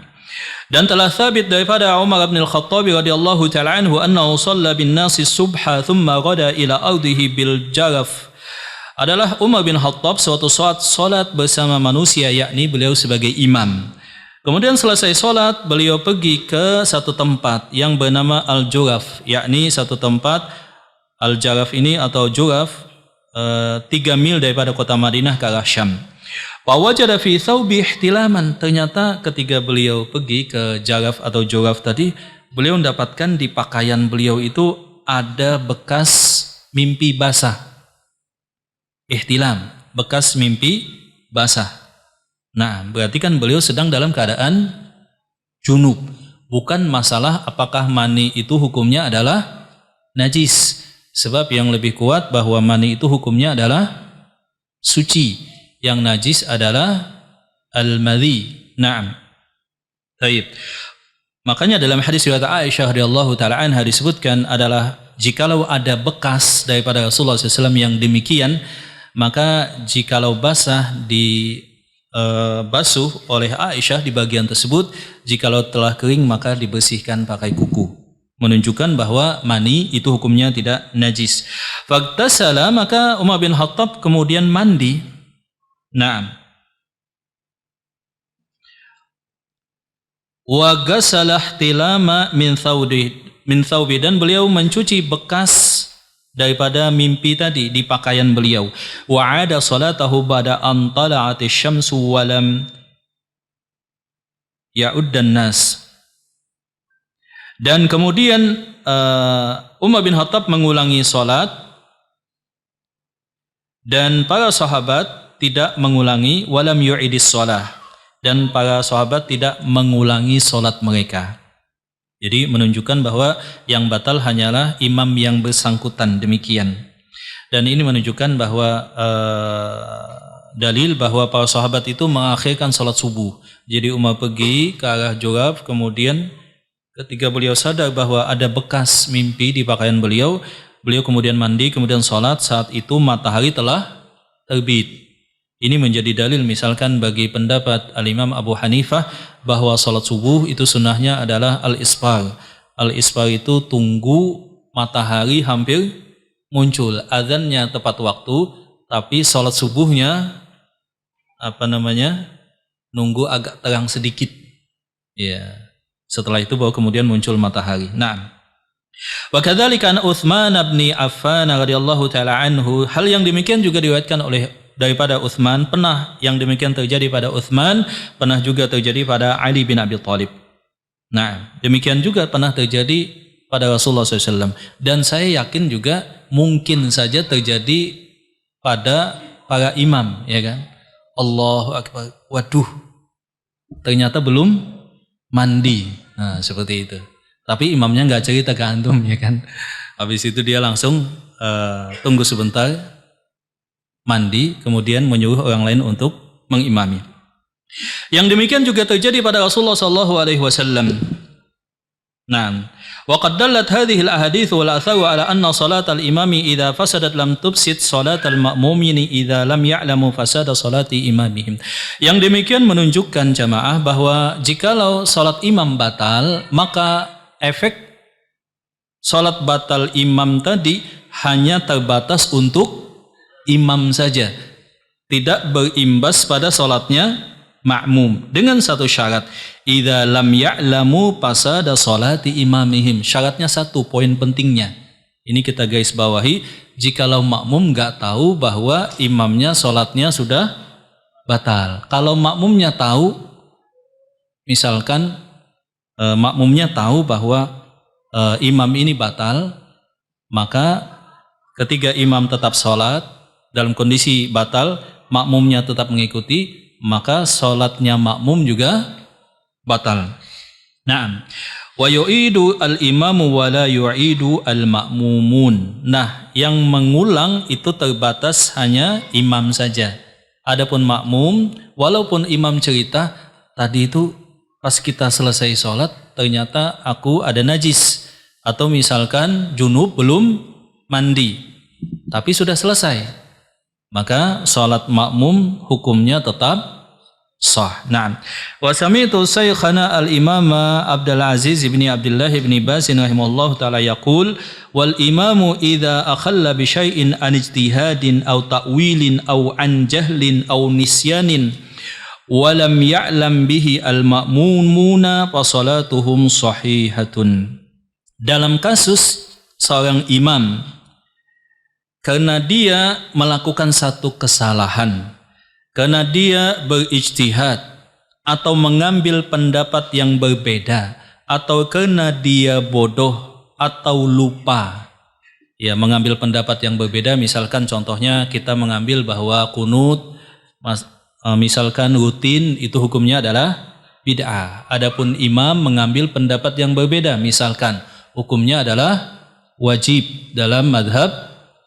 Dan telah sabit daripada Umar bin Al-Khattab radhiyallahu ta'ala anhu annahu shalla bin nasi subha thumma ghada ila ardihi bil jaraf. Adalah Umar bin Khattab suatu saat solat bersama manusia, yakni beliau sebagai imam. Kemudian selesai solat, beliau pergi ke satu tempat yang bernama Al-Juraf, yakni satu tempat Al-Jaraf ini atau Juraf 3 mil daripada kota Madinah ke arah Syam. Fawajada fi thawbi ihtilaman, ternyata ketika beliau pergi ke Jaraf atau Juraf tadi, beliau mendapatkan di pakaian beliau itu ada bekas mimpi basah. Ihtilam, bekas mimpi basah. Nah, berarti kan beliau sedang dalam keadaan junub. Bukan masalah apakah mani itu hukumnya adalah najis. Sebab yang lebih kuat bahwa mani itu hukumnya adalah suci. Yang najis adalah al-madhi. Naam. Baik. Makanya dalam hadis riwayat Aisyah radhiyallahu taala anha disebutkan adalah jikalau ada bekas daripada Rasulullah SAW yang demikian, maka jikalau basah basuh oleh Aisyah di bagian tersebut, jikalau telah kering maka dibersihkan pakai kuku, menunjukkan bahwa mani itu hukumnya tidak najis. Faktasala, maka Umar bin Khattab kemudian mandi. Naam. Wa ghasala ihtilama min thawbi, dan beliau mencuci bekas daripada mimpi tadi di pakaian beliau. Wa ada salatahu ba'da an tala'ati syamsu wa lam ya'uddan nas. Dan kemudian Umar bin Khattab mengulangi salat dan para sahabat tidak mengulangi, walam yu'idis shalah, dan para sahabat tidak mengulangi salat mereka. Jadi menunjukkan bahwa yang batal hanyalah imam yang bersangkutan, demikian. Dan ini menunjukkan bahwa dalil bahwa para sahabat itu mengakhirkan salat subuh. Jadi Umar pergi ke arah Juraf, kemudian ketika beliau sadar bahwa ada bekas mimpi di pakaian beliau, beliau kemudian mandi, kemudian salat. Saat itu matahari telah terbit. Ini menjadi dalil misalkan bagi pendapat Al-Imam Abu Hanifah bahwa salat subuh itu sunnahnya adalah al-isfar. Al-isfar itu tunggu matahari hampir muncul, azannya tepat waktu, tapi salat subuhnya nunggu agak terang sedikit. Ya. Setelah itu baru kemudian muncul matahari. Naam. Wa kadzalika an Utsman bin Affan radhiyallahu taala anhu, hal yang demikian juga diriwayatkan daripada Utsman, pernah yang demikian terjadi pada Utsman, pernah juga terjadi pada Ali bin Abi Thalib. Nah, demikian juga pernah terjadi pada Rasulullah SAW. Dan saya yakin juga mungkin saja terjadi pada para imam, ya kan? Allahu Akbar, waduh, ternyata belum mandi. Nah, seperti itu. Tapi imamnya nggak cerita ke antum, ya kan? Habis itu dia langsung tunggu sebentar, mandi, kemudian menyuruh orang lain untuk mengimami. Yang demikian juga terjadi pada Rasulullah SAW. Nah, wa qad dallat hadhihi al-ahadits wal atharu ala anna salat al-imami idza fasadat lam tufsid salat al-ma'mumini idza lam ya'lamu fasada salati imamihim. Yang demikian menunjukkan jamaah bahwa jikalau salat imam batal, maka efek salat batal imam tadi hanya terbatas untuk imam saja, tidak berimbas pada salatnya makmum, dengan satu syarat, idza lam ya'lamu fasada salati imamihim. Syaratnya satu, poin pentingnya ini kita garis bawahi, jikalau makmum enggak tahu bahwa imamnya salatnya sudah batal. Kalau makmumnya tahu, misalkan makmumnya tahu bahwa imam ini batal, maka ketika imam tetap salat dalam kondisi batal, makmumnya tetap mengikuti, maka salatnya makmum juga batal. Naam. Wa yu'idu al-imamu wa la yu'idu al-ma'mumun. Nah, yang mengulang itu terbatas hanya imam saja. Adapun makmum, walaupun imam cerita, tadi itu pas kita selesai salat ternyata aku ada najis, atau misalkan junub belum mandi, tapi sudah selesai, maka salat makmum hukumnya tetap sah. Naam. Wa sami'tu Syekhana al-Imam Abdul Aziz bin Abdullah bin Baz rahimahullah taala yaqul, wal imamu idza akhalla bi syai'in an ijtihadin aw ta'wilin aw an jahlin aw nisyanin wa lam ya'lam bihi al-ma'mumuna fa salatuhum sahihatun. Dalam kasus seorang imam karena dia melakukan satu kesalahan, karena dia berijtihad atau mengambil pendapat yang berbeda, atau karena dia bodoh atau lupa, ya, mengambil pendapat yang berbeda. Misalkan contohnya kita mengambil bahwa kunut misalkan rutin itu hukumnya adalah bid'ah. Adapun imam mengambil pendapat yang berbeda, misalkan hukumnya adalah wajib dalam madhab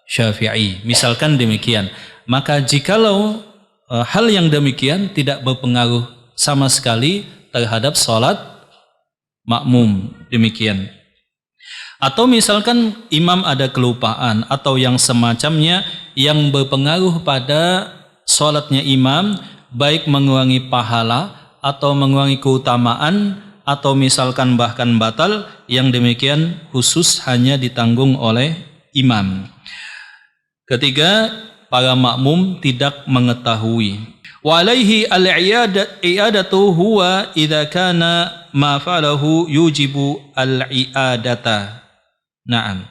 Syafi'i. Misalkan demikian. Maka jikalau hal yang demikian tidak berpengaruh sama sekali terhadap sholat makmum, demikian. Atau misalkan imam ada kelupaan atau yang semacamnya yang berpengaruh pada sholatnya imam, baik mengurangi pahala atau mengurangi keutamaan atau misalkan bahkan batal, yang demikian khusus hanya ditanggung oleh imam. Ketiga, para makmum tidak mengetahui. Wa alaihi al-i'adatu huwa idza kana ma fa'alahu yujibu al-i'adata. Naam.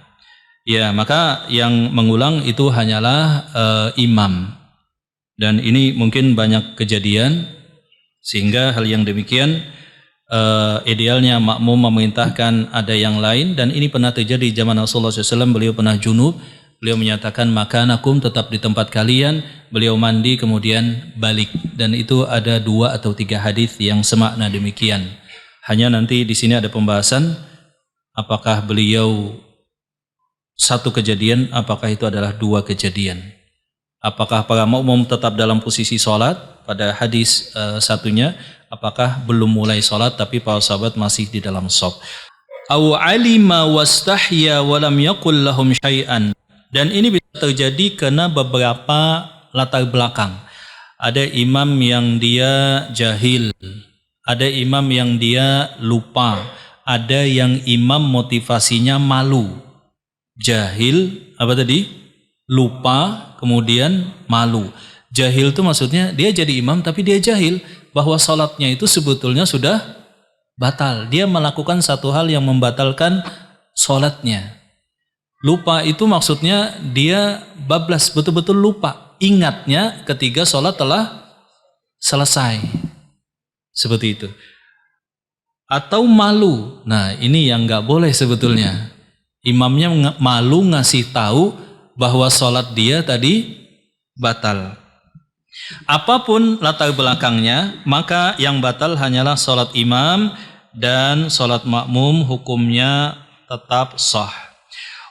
Ya, maka yang mengulang itu hanyalah imam. Dan ini mungkin banyak kejadian, sehingga hal yang demikian idealnya makmum memerintahkan ada yang lain. Dan ini pernah terjadi di zaman Rasulullah SAW. Beliau pernah junub, beliau menyatakan makanakum, tetap di tempat kalian. Beliau mandi kemudian balik, dan itu ada 2 atau 3 hadis yang semakna demikian. Hanya nanti di sini ada pembahasan apakah beliau satu kejadian, apakah itu adalah 2 kejadian. Apakah para makmum tetap dalam posisi sholat pada hadis satunya, apakah belum mulai sholat tapi para sahabat masih di dalam shaf. Aw alima wastahya wa lam yaqul lahum syai'an. Dan ini bisa terjadi karena beberapa latar belakang. Ada imam yang dia jahil, ada imam yang dia lupa, ada yang imam motivasinya malu. Jahil, apa tadi? Lupa, kemudian malu. Jahil itu maksudnya dia jadi imam tapi dia jahil bahwa sholatnya itu sebetulnya sudah batal. Dia melakukan satu hal yang membatalkan sholatnya. Lupa itu maksudnya dia bablas, betul-betul lupa. Ingatnya ketika sholat telah selesai. Seperti itu. Atau malu. Nah, ini yang nggak boleh sebetulnya. Imamnya malu ngasih tahu bahwa sholat dia tadi batal. Apapun latar belakangnya, maka yang batal hanyalah sholat imam, dan sholat makmum hukumnya tetap sah.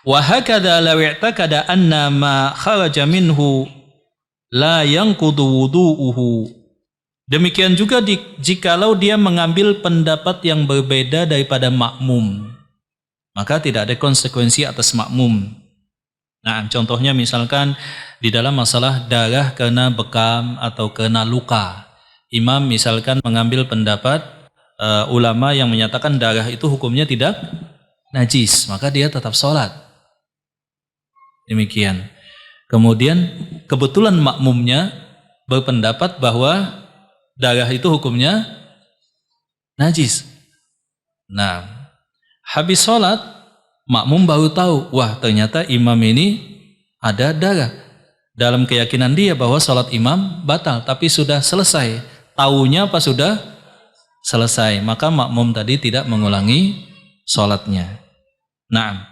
Wa hakadha law i'takada anna ma kharaja minhu la yanqudu wudu'uhu. Demikian juga jikalau dia mengambil pendapat yang berbeda daripada makmum, maka tidak ada konsekuensi atas makmum. Nah, contohnya misalkan di dalam masalah darah karena bekam atau karena luka. Imam misalkan mengambil pendapat ulama yang menyatakan darah itu hukumnya tidak najis, maka dia tetap sholat. Demikian. Kemudian kebetulan makmumnya berpendapat bahwa darah itu hukumnya najis. Nah, habis sholat, makmum baru tahu, wah ternyata imam ini ada darah. Dalam keyakinan dia bahwa sholat imam batal, tapi sudah selesai. Taunya apa sudah selesai, maka makmum tadi tidak mengulangi sholatnya. Nah,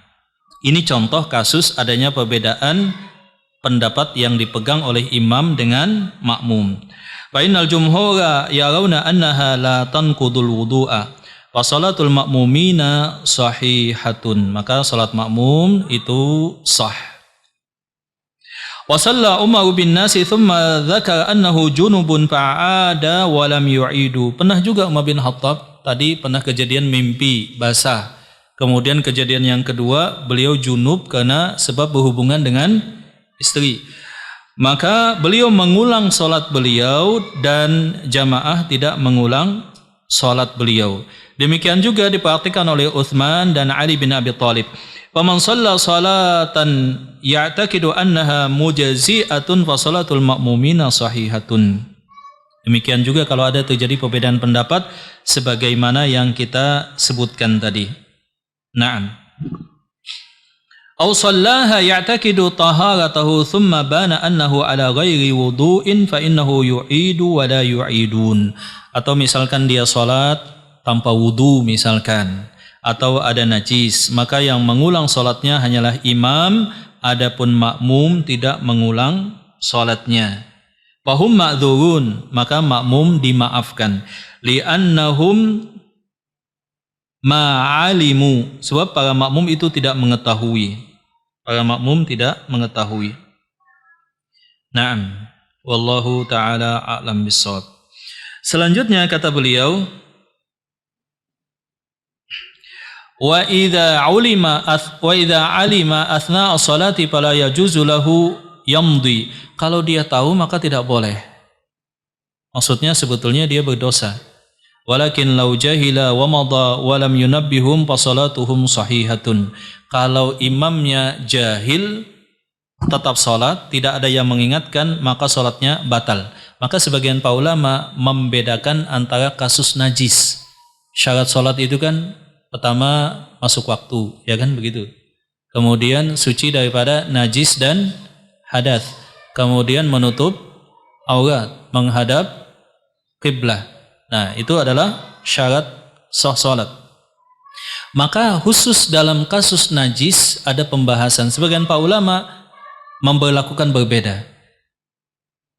ini contoh kasus adanya perbedaan pendapat yang dipegang oleh imam dengan makmum. Fa innal jumhura yarawna annaha la tanqudul wudu'a. Wa salatul makmumina sahihatun. Maka salat makmum itu sah. Wa shalla Umar bin Nasi thumma dzakara annahu junubun fa'ada wa lam yu'idu. Pernah juga Umar bin Khattab, tadi pernah kejadian mimpi basah. Kemudian kejadian yang kedua, beliau junub karena sebab berhubungan dengan istri. Maka beliau mengulang salat beliau dan jamaah tidak mengulang salat beliau. Demikian juga diperhatikan oleh Utsman dan Ali bin Abi Thalib. Faman shalla salatan ya'taqidu annaha mujzi'atun fa salatul ma'mumina sahihatun. Demikian juga kalau ada terjadi perbedaan pendapat sebagaimana yang kita sebutkan tadi. Naam. Aw sallaha ya'taqidu taharatahu thumma bana annahu ala ghairi wudu'in fa innahu yu'idu wa la yu'idun. Atau misalkan dia salat tanpa wudu misalkan, atau ada najis, maka yang mengulang salatnya hanyalah imam, adapun makmum tidak mengulang salatnya. Fahum ma'dzurun, maka makmum dimaafkan. Li'annahum ma'alimu, sebab para makmum itu tidak mengetahui. Para makmum tidak mengetahui. Naam, wallahu taala a'lam bissawab. Selanjutnya kata beliau, wa idza alima athna as-salati fala yajuzu lahu yamdi. Kalau dia tahu maka tidak boleh. Maksudnya sebetulnya dia berdosa. Walakin law jahila wa madha wa lam yunabbihum fa salatuhum sahihatun. Kalau imamnya jahil tetap salat, tidak ada yang mengingatkan, maka salatnya batal. Maka sebagian para ulama membedakan antara kasus najis. Syarat salat itu kan pertama masuk waktu, ya kan begitu. Kemudian suci daripada najis dan hadas. Kemudian menutup aurat, menghadap qiblah. Nah, itu adalah syarat sah salat. Maka khusus dalam kasus najis ada pembahasan. Sebagian para ulama memberlakukan berbeda.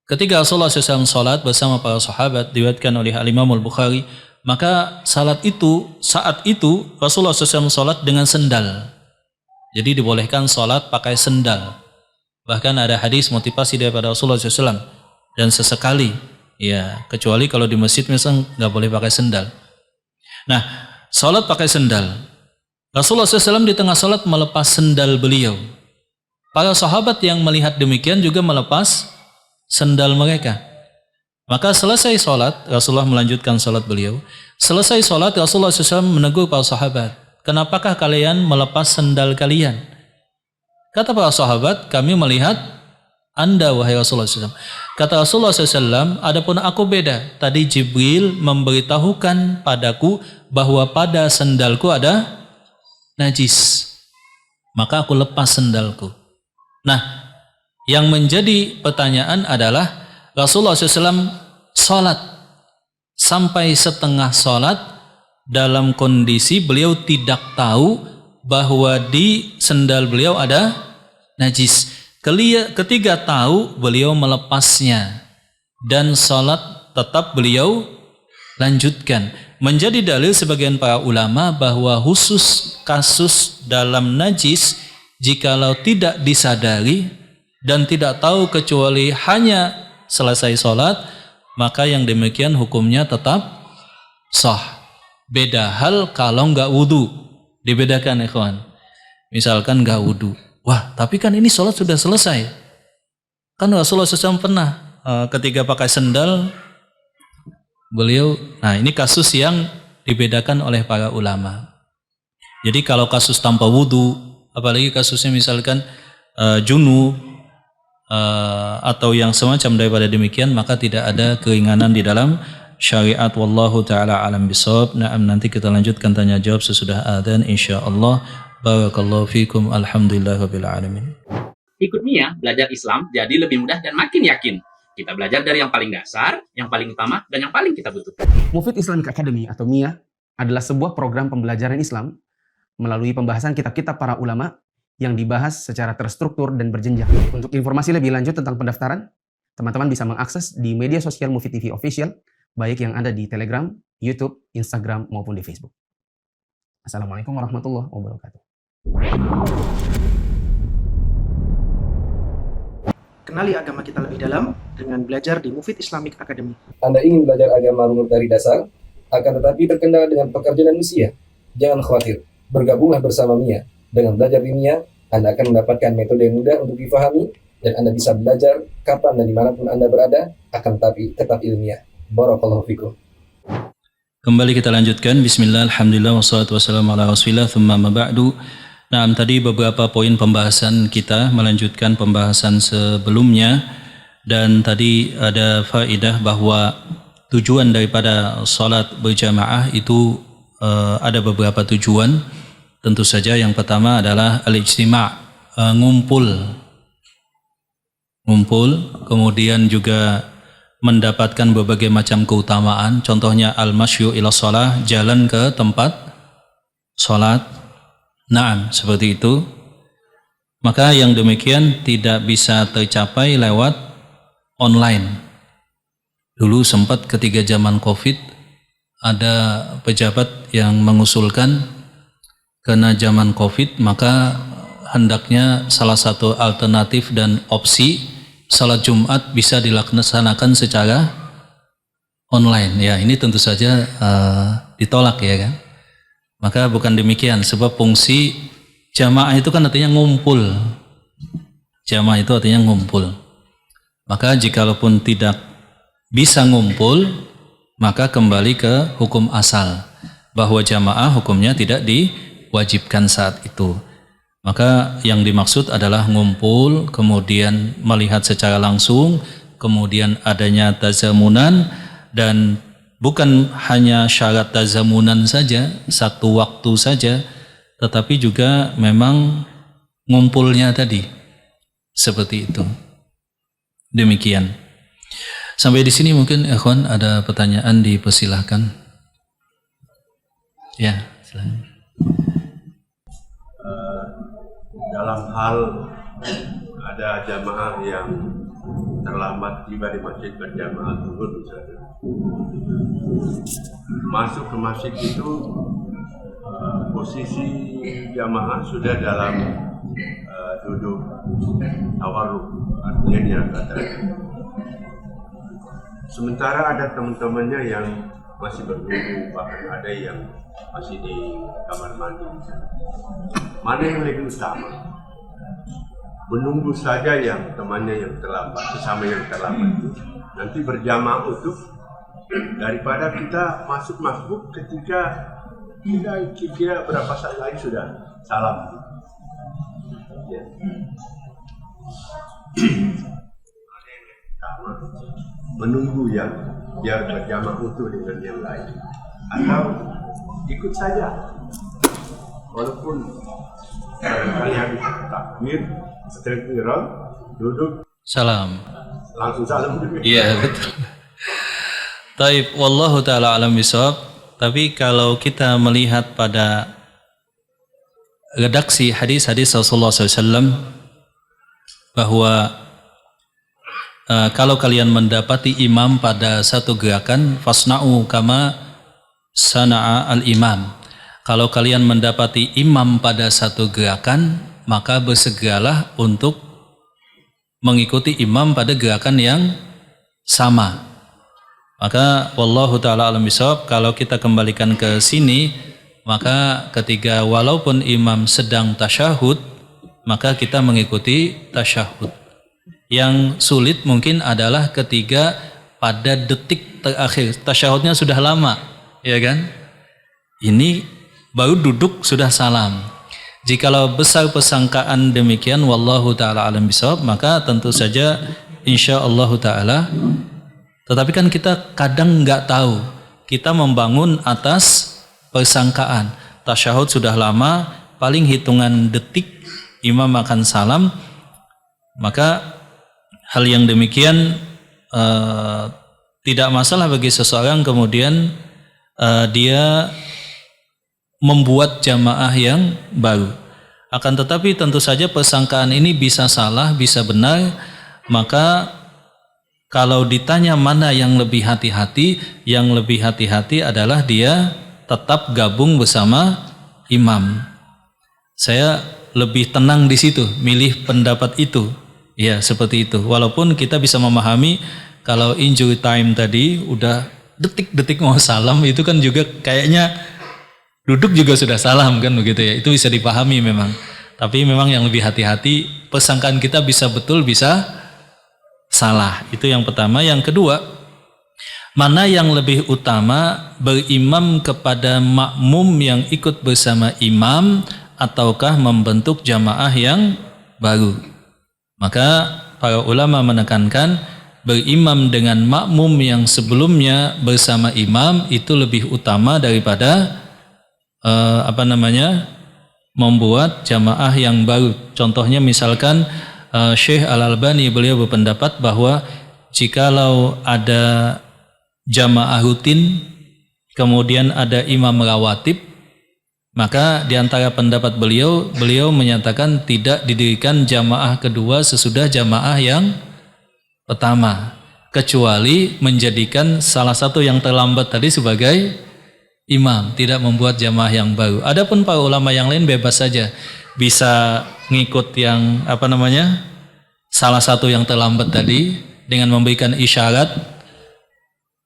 Ketika Rasulullah SAW salat bersama para sahabat, diriwayatkan oleh Al-Imam Al-Bukhari, maka saat itu Rasulullah SAW salat dengan sendal. Jadi dibolehkan salat pakai sendal. Bahkan ada hadis motivasi daripada Rasulullah SAW, dan sesekali, ya, kecuali kalau di masjid misalnya nggak boleh pakai sendal. Nah, salat pakai sendal. Rasulullah SAW di tengah salat melepas sendal beliau. Para sahabat yang melihat demikian juga melepas sendal mereka. Maka selesai salat, Rasulullah melanjutkan salat beliau. Selesai salat, Rasulullah SAW menegur para sahabat, kenapakah kalian melepas sendal kalian? Kata para sahabat, kami melihat Anda wahai Rasulullah SAW. Kata Rasulullah SAW, adapun aku beda. Tadi Jibril memberitahukan padaku bahwa pada sendalku ada najis. Maka aku lepas sendalku. Nah, yang menjadi pertanyaan adalah Rasulullah SAW salat sampai setengah salat dalam kondisi beliau tidak tahu bahwa di sendal beliau ada najis. Ketiga tahu, beliau melepasnya dan salat tetap beliau lanjutkan. Menjadi dalil sebagian para ulama bahwa khusus kasus dalam najis, jikalau tidak disadari dan tidak tahu kecuali hanya selesai salat, maka yang demikian hukumnya tetap sah. Beda hal kalau nggak wudu, dibedakan ikhwan. Misalkan nggak wudu, wah tapi kan ini salat sudah selesai. Kan Rasulullah SAW pernah ketika pakai sendal beliau, nah ini kasus yang dibedakan oleh para ulama. Jadi kalau kasus tanpa wudu, apalagi kasusnya misalkan junub atau yang semacam daripada demikian, maka tidak ada keringanan di dalam syariat. Wallahu ta'ala alam bisawab. Naam, nanti kita lanjutkan tanya jawab sesudah adzan insyaallah. Barakallahu fikum. Alhamdulillahirabbil alamin. Ikut Mia belajar Islam jadi lebih mudah dan makin yakin. Kita belajar dari yang paling dasar, yang paling utama, dan yang paling kita butuhkan. Mufid Islamic Academy atau MIA adalah sebuah program pembelajaran Islam melalui pembahasan kitab-kitab para ulama yang dibahas secara terstruktur dan berjenjang. Untuk informasi lebih lanjut tentang pendaftaran, teman-teman bisa mengakses di media sosial Mufid TV Official, baik yang ada di Telegram, YouTube, Instagram, maupun di Facebook. Assalamualaikum warahmatullahi wabarakatuh. Kenali agama kita lebih dalam dengan belajar di Mufid Islamic Academy. Anda ingin belajar agama menurut dari dasar, akan tetapi terkendala dengan pekerjaan manusia? Jangan khawatir, bergabunglah bersama MIA. Dengan belajar di MIA, Anda akan mendapatkan metode yang mudah untuk difahami, dan Anda bisa belajar kapan dan dimanapun Anda berada, akan tetapi tetap ilmiah. Barakallahu fikum. Kembali kita lanjutkan. Bismillah, alhamdulillah, wassalatu wassalamu ala rasulillah, thumma ma ba'du. Nah, tadi beberapa poin pembahasan kita melanjutkan pembahasan sebelumnya, dan tadi ada faedah bahwa tujuan daripada salat berjamaah itu ada beberapa tujuan. Tentu saja yang pertama adalah al-ijtima', ngumpul, kemudian juga mendapatkan berbagai macam keutamaan. Contohnya al-masyu ila shalah, jalan ke tempat salat. Naam, seperti itu. Maka yang demikian tidak bisa tercapai lewat online. Dulu sempat ketika zaman Covid ada pejabat yang mengusulkan karena zaman Covid maka hendaknya salah satu alternatif dan opsi salat Jumat bisa dilaksanakan secara online. Ya, ini tentu saja ditolak ya kan. Maka bukan demikian, sebab fungsi jamaah itu kan artinya ngumpul. Jamaah itu artinya ngumpul. Maka jikalaupun tidak bisa ngumpul, maka kembali ke hukum asal bahwa jamaah hukumnya tidak diwajibkan saat itu. Maka yang dimaksud adalah ngumpul, kemudian melihat secara langsung, kemudian adanya tazamunan, dan bukan hanya syarat tazamunan saja, satu waktu saja, tetapi juga memang ngumpulnya tadi seperti itu. Demikian. Sampai di sini mungkin ikhwan ada pertanyaan, dipersilahkan. Ya, silakan. Dalam hal ada jamaah yang terlambat tiba di masjid berjamaah zuhur misalnya, masuk ke masjid itu posisi jamaah sudah dalam duduk tawarruk, artinya di rakaat terakhir. Sementara ada teman-temannya yang masih berwudu, bahkan ada yang masih di kamar mandi. Mana yang lebih utama? Menunggu saja yang temannya yang terlambat, sesama yang terlambat itu nanti berjamaah utuh, daripada kita masuk ketika kita kira berapa saat lagi sudah salam. Ya. Menunggu yang biar berjamaah utuh dengan yang lain, atau ikut saja walaupun barangkali habis takbir setelah ihram duduk Salam. langsung salam. Iya, betul. Taib, wallahu ta'ala alam bisawab. Tapi kalau kita melihat pada redaksi hadis-hadis Rasulullah SAW bahwa kalau kalian mendapati imam pada satu gerakan, fasna'u kama sana'a al-imam. Kalau kalian mendapati imam pada satu gerakan, maka bersegeralah untuk mengikuti imam pada gerakan yang sama. Maka wallahu ta'ala alam bisawab, kalau kita kembalikan ke sini, maka ketika walaupun imam sedang tasyahud, maka kita mengikuti tasyahud. Yang sulit mungkin adalah ketika pada detik terakhir, tasyahudnya sudah lama, ya kan? Ini baru duduk sudah salam. Jikalau besar persangkaan demikian, wallahu ta'ala alam bisawab, maka tentu saja insyaallah ta'ala. Tetapi kan kita kadang nggak tahu, kita membangun atas persangkaan. Tasyahud sudah lama, paling hitungan detik imam akan salam, maka hal yang demikian tidak masalah bagi seseorang kemudian dia membuat jamaah yang baru. Akan tetapi tentu saja persangkaan ini bisa salah, bisa benar. Maka kalau ditanya mana yang lebih hati-hati, yang lebih hati-hati adalah dia tetap gabung bersama imam. Saya lebih tenang di situ, milih pendapat itu. Ya, seperti itu. Walaupun kita bisa memahami kalau injury time tadi udah detik-detik mau salam, itu kan juga kayaknya duduk juga sudah salam kan begitu ya. Itu bisa dipahami memang. Tapi memang yang lebih hati-hati, persangkaan kita bisa betul, bisa salah. Itu yang pertama. Yang kedua, mana yang lebih utama, berimam kepada makmum yang ikut bersama imam ataukah membentuk jamaah yang baru? Maka para ulama menekankan berimam dengan makmum yang sebelumnya bersama imam itu lebih utama daripada membuat jamaah yang baru. Contohnya misalkan Syekh Al-Albani, beliau berpendapat bahwa jikalau ada jamaah rutin kemudian ada imam rawatib, maka di antara pendapat beliau menyatakan tidak didirikan jamaah kedua sesudah jamaah yang pertama, kecuali menjadikan salah satu yang terlambat tadi sebagai imam, tidak membuat jamaah yang baru. Adapun para ulama yang lain bebas saja, bisa ngikut yang salah satu yang terlambat tadi dengan memberikan isyarat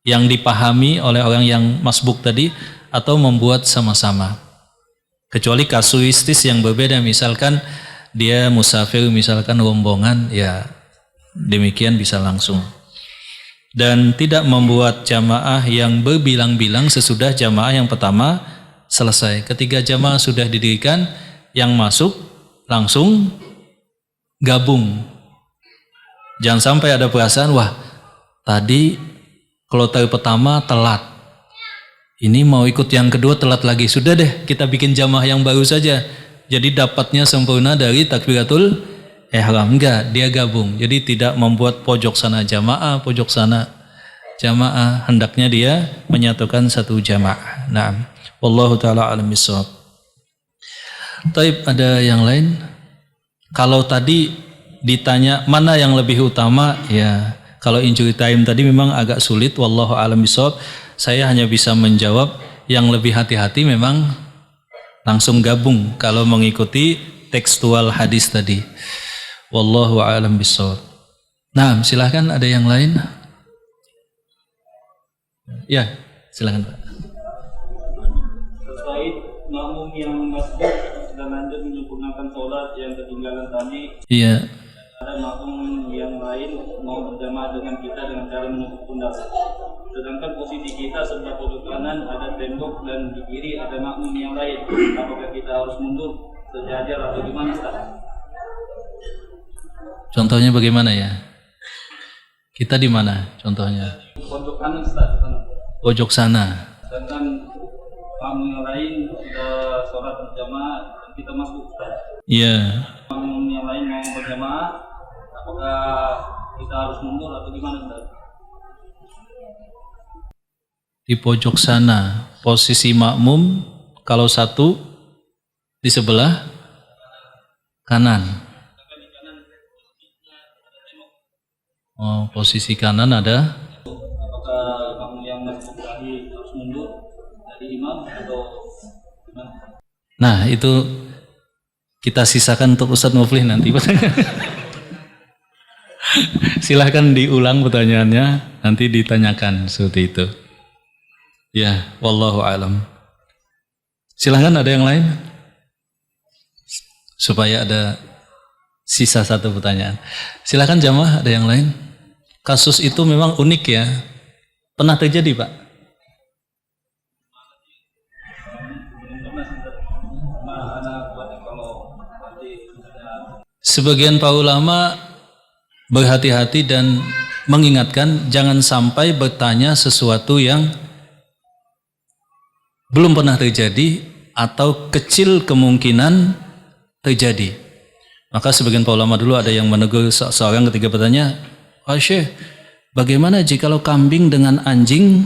yang dipahami oleh orang yang masbuk tadi, atau membuat sama-sama. Kecuali kasuistis yang berbeda, misalkan dia musafir, misalkan rombongan, ya demikian bisa langsung. Dan tidak membuat jamaah yang berbilang-bilang sesudah jamaah yang pertama selesai. Ketika jamaah sudah didirikan, yang masuk langsung gabung. Jangan sampai ada perasaan, wah tadi kloter pertama telat, ini mau ikut yang kedua telat lagi, sudah deh kita bikin jamaah yang baru saja, jadi dapatnya sempurna dari takbiratul ihram. Enggak, dia gabung. Jadi tidak membuat pojok sana jamaah, pojok sana jamaah. Hendaknya dia menyatukan satu jamaah. Nah, wallahu taala alam bissawab. Taib, ada yang lain? Kalau tadi ditanya mana yang lebih utama, ya kalau injury time tadi memang agak sulit, wallahu alam bissawab. Saya hanya bisa menjawab yang lebih hati-hati memang langsung gabung kalau mengikuti tekstual hadis tadi. Wallahu a'lam bishawab. Nah, silahkan, ada yang lain? Ya, silahkan Pak. Terkait makmum yang masbuk dan lanjut menyempurnakan sholat yang ketinggalan tadi. Iya. Ada makmum yang lain mau berjamaah dengan kita dengan cara menutup pundak. Sedangkan posisi kita sebelah pojok kanan ada tembok dan di kiri ada makmum yang lain. Apakah kita harus mundur sejajar atau gimana, Ustaz? Contohnya bagaimana ya? Kita di mana contohnya? Pojok kanan, Ustaz. Pojok sana. Sedangkan makmum yang lain sudah sholat berjamaah dan kita masuk, Ustaz. Iya. Makmum yang lain mau berjamaah, apakah kita harus mundur atau gimana, Ustaz? Di pojok sana, posisi makmum kalau satu di sebelah kanan. Oh, posisi kanan ada. Apakah makmum yang masuk tadi harus mundur dari imam atau gimana? Nah, itu kita sisakan untuk Ustadz Muflih nanti. Silahkan diulang pertanyaannya, nanti ditanyakan seperti itu. Ya, wallahu alam. Silahkan, ada yang lain? Supaya ada sisa satu pertanyaan. Silahkan jamaah, ada yang lain? Kasus itu memang unik ya. Pernah terjadi, Pak? Sebagian para ulama berhati-hati dan mengingatkan jangan sampai bertanya sesuatu yang belum pernah terjadi atau kecil kemungkinan terjadi. Maka sebagian para ulama dulu ada yang menegur seorang ketika bertanya, "Oh Syekh, bagaimana jikalau kambing dengan anjing,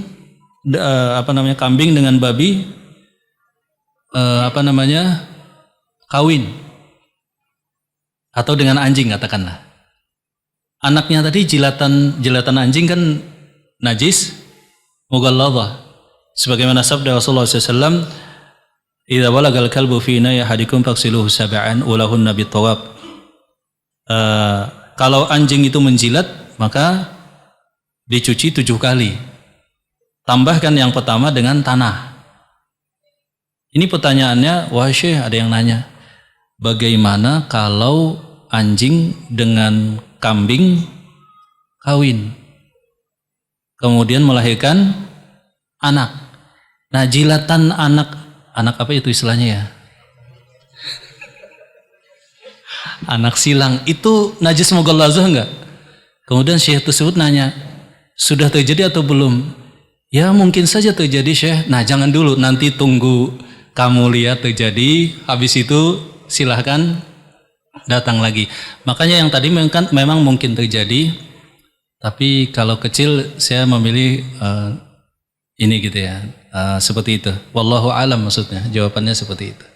kambing dengan babi, kawin, atau dengan anjing katakanlah. Anaknya tadi jilatan anjing kan najis, mughalladhah. Sebagaimana sabda Rasulullah SAW, "Idza walagal kalbu fi inai ahadikum faghsiluhu sab'an ulahunna bitawab." Kalau anjing itu menjilat, maka dicuci 7 kali. Tambahkan yang pertama dengan tanah. Ini pertanyaannya, wah Syekh, ada yang nanya, bagaimana kalau anjing dengan kambing kawin, kemudian melahirkan anak? Nah, jilatan anak apa itu istilahnya ya? Anak silang itu najis mughalladhah enggak? Kemudian Syekh tersebut nanya, sudah terjadi atau belum? Ya mungkin saja terjadi Syekh. Nah jangan dulu, nanti tunggu kamu lihat terjadi, habis itu silahkan datang lagi. Makanya yang tadi memang mungkin terjadi, tapi kalau kecil saya memilih ini gitu ya, seperti itu. Wallahu alam, maksudnya jawabannya seperti itu.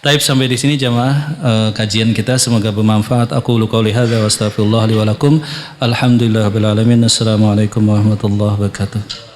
Taib, sampai di sini jamaah kajian kita, semoga bermanfaat. Aku qouli hadza wa astaghfirullah li wa lakum. Alhamdulillahirabbil alamin. Assalamualaikum warahmatullahi wabarakatuh.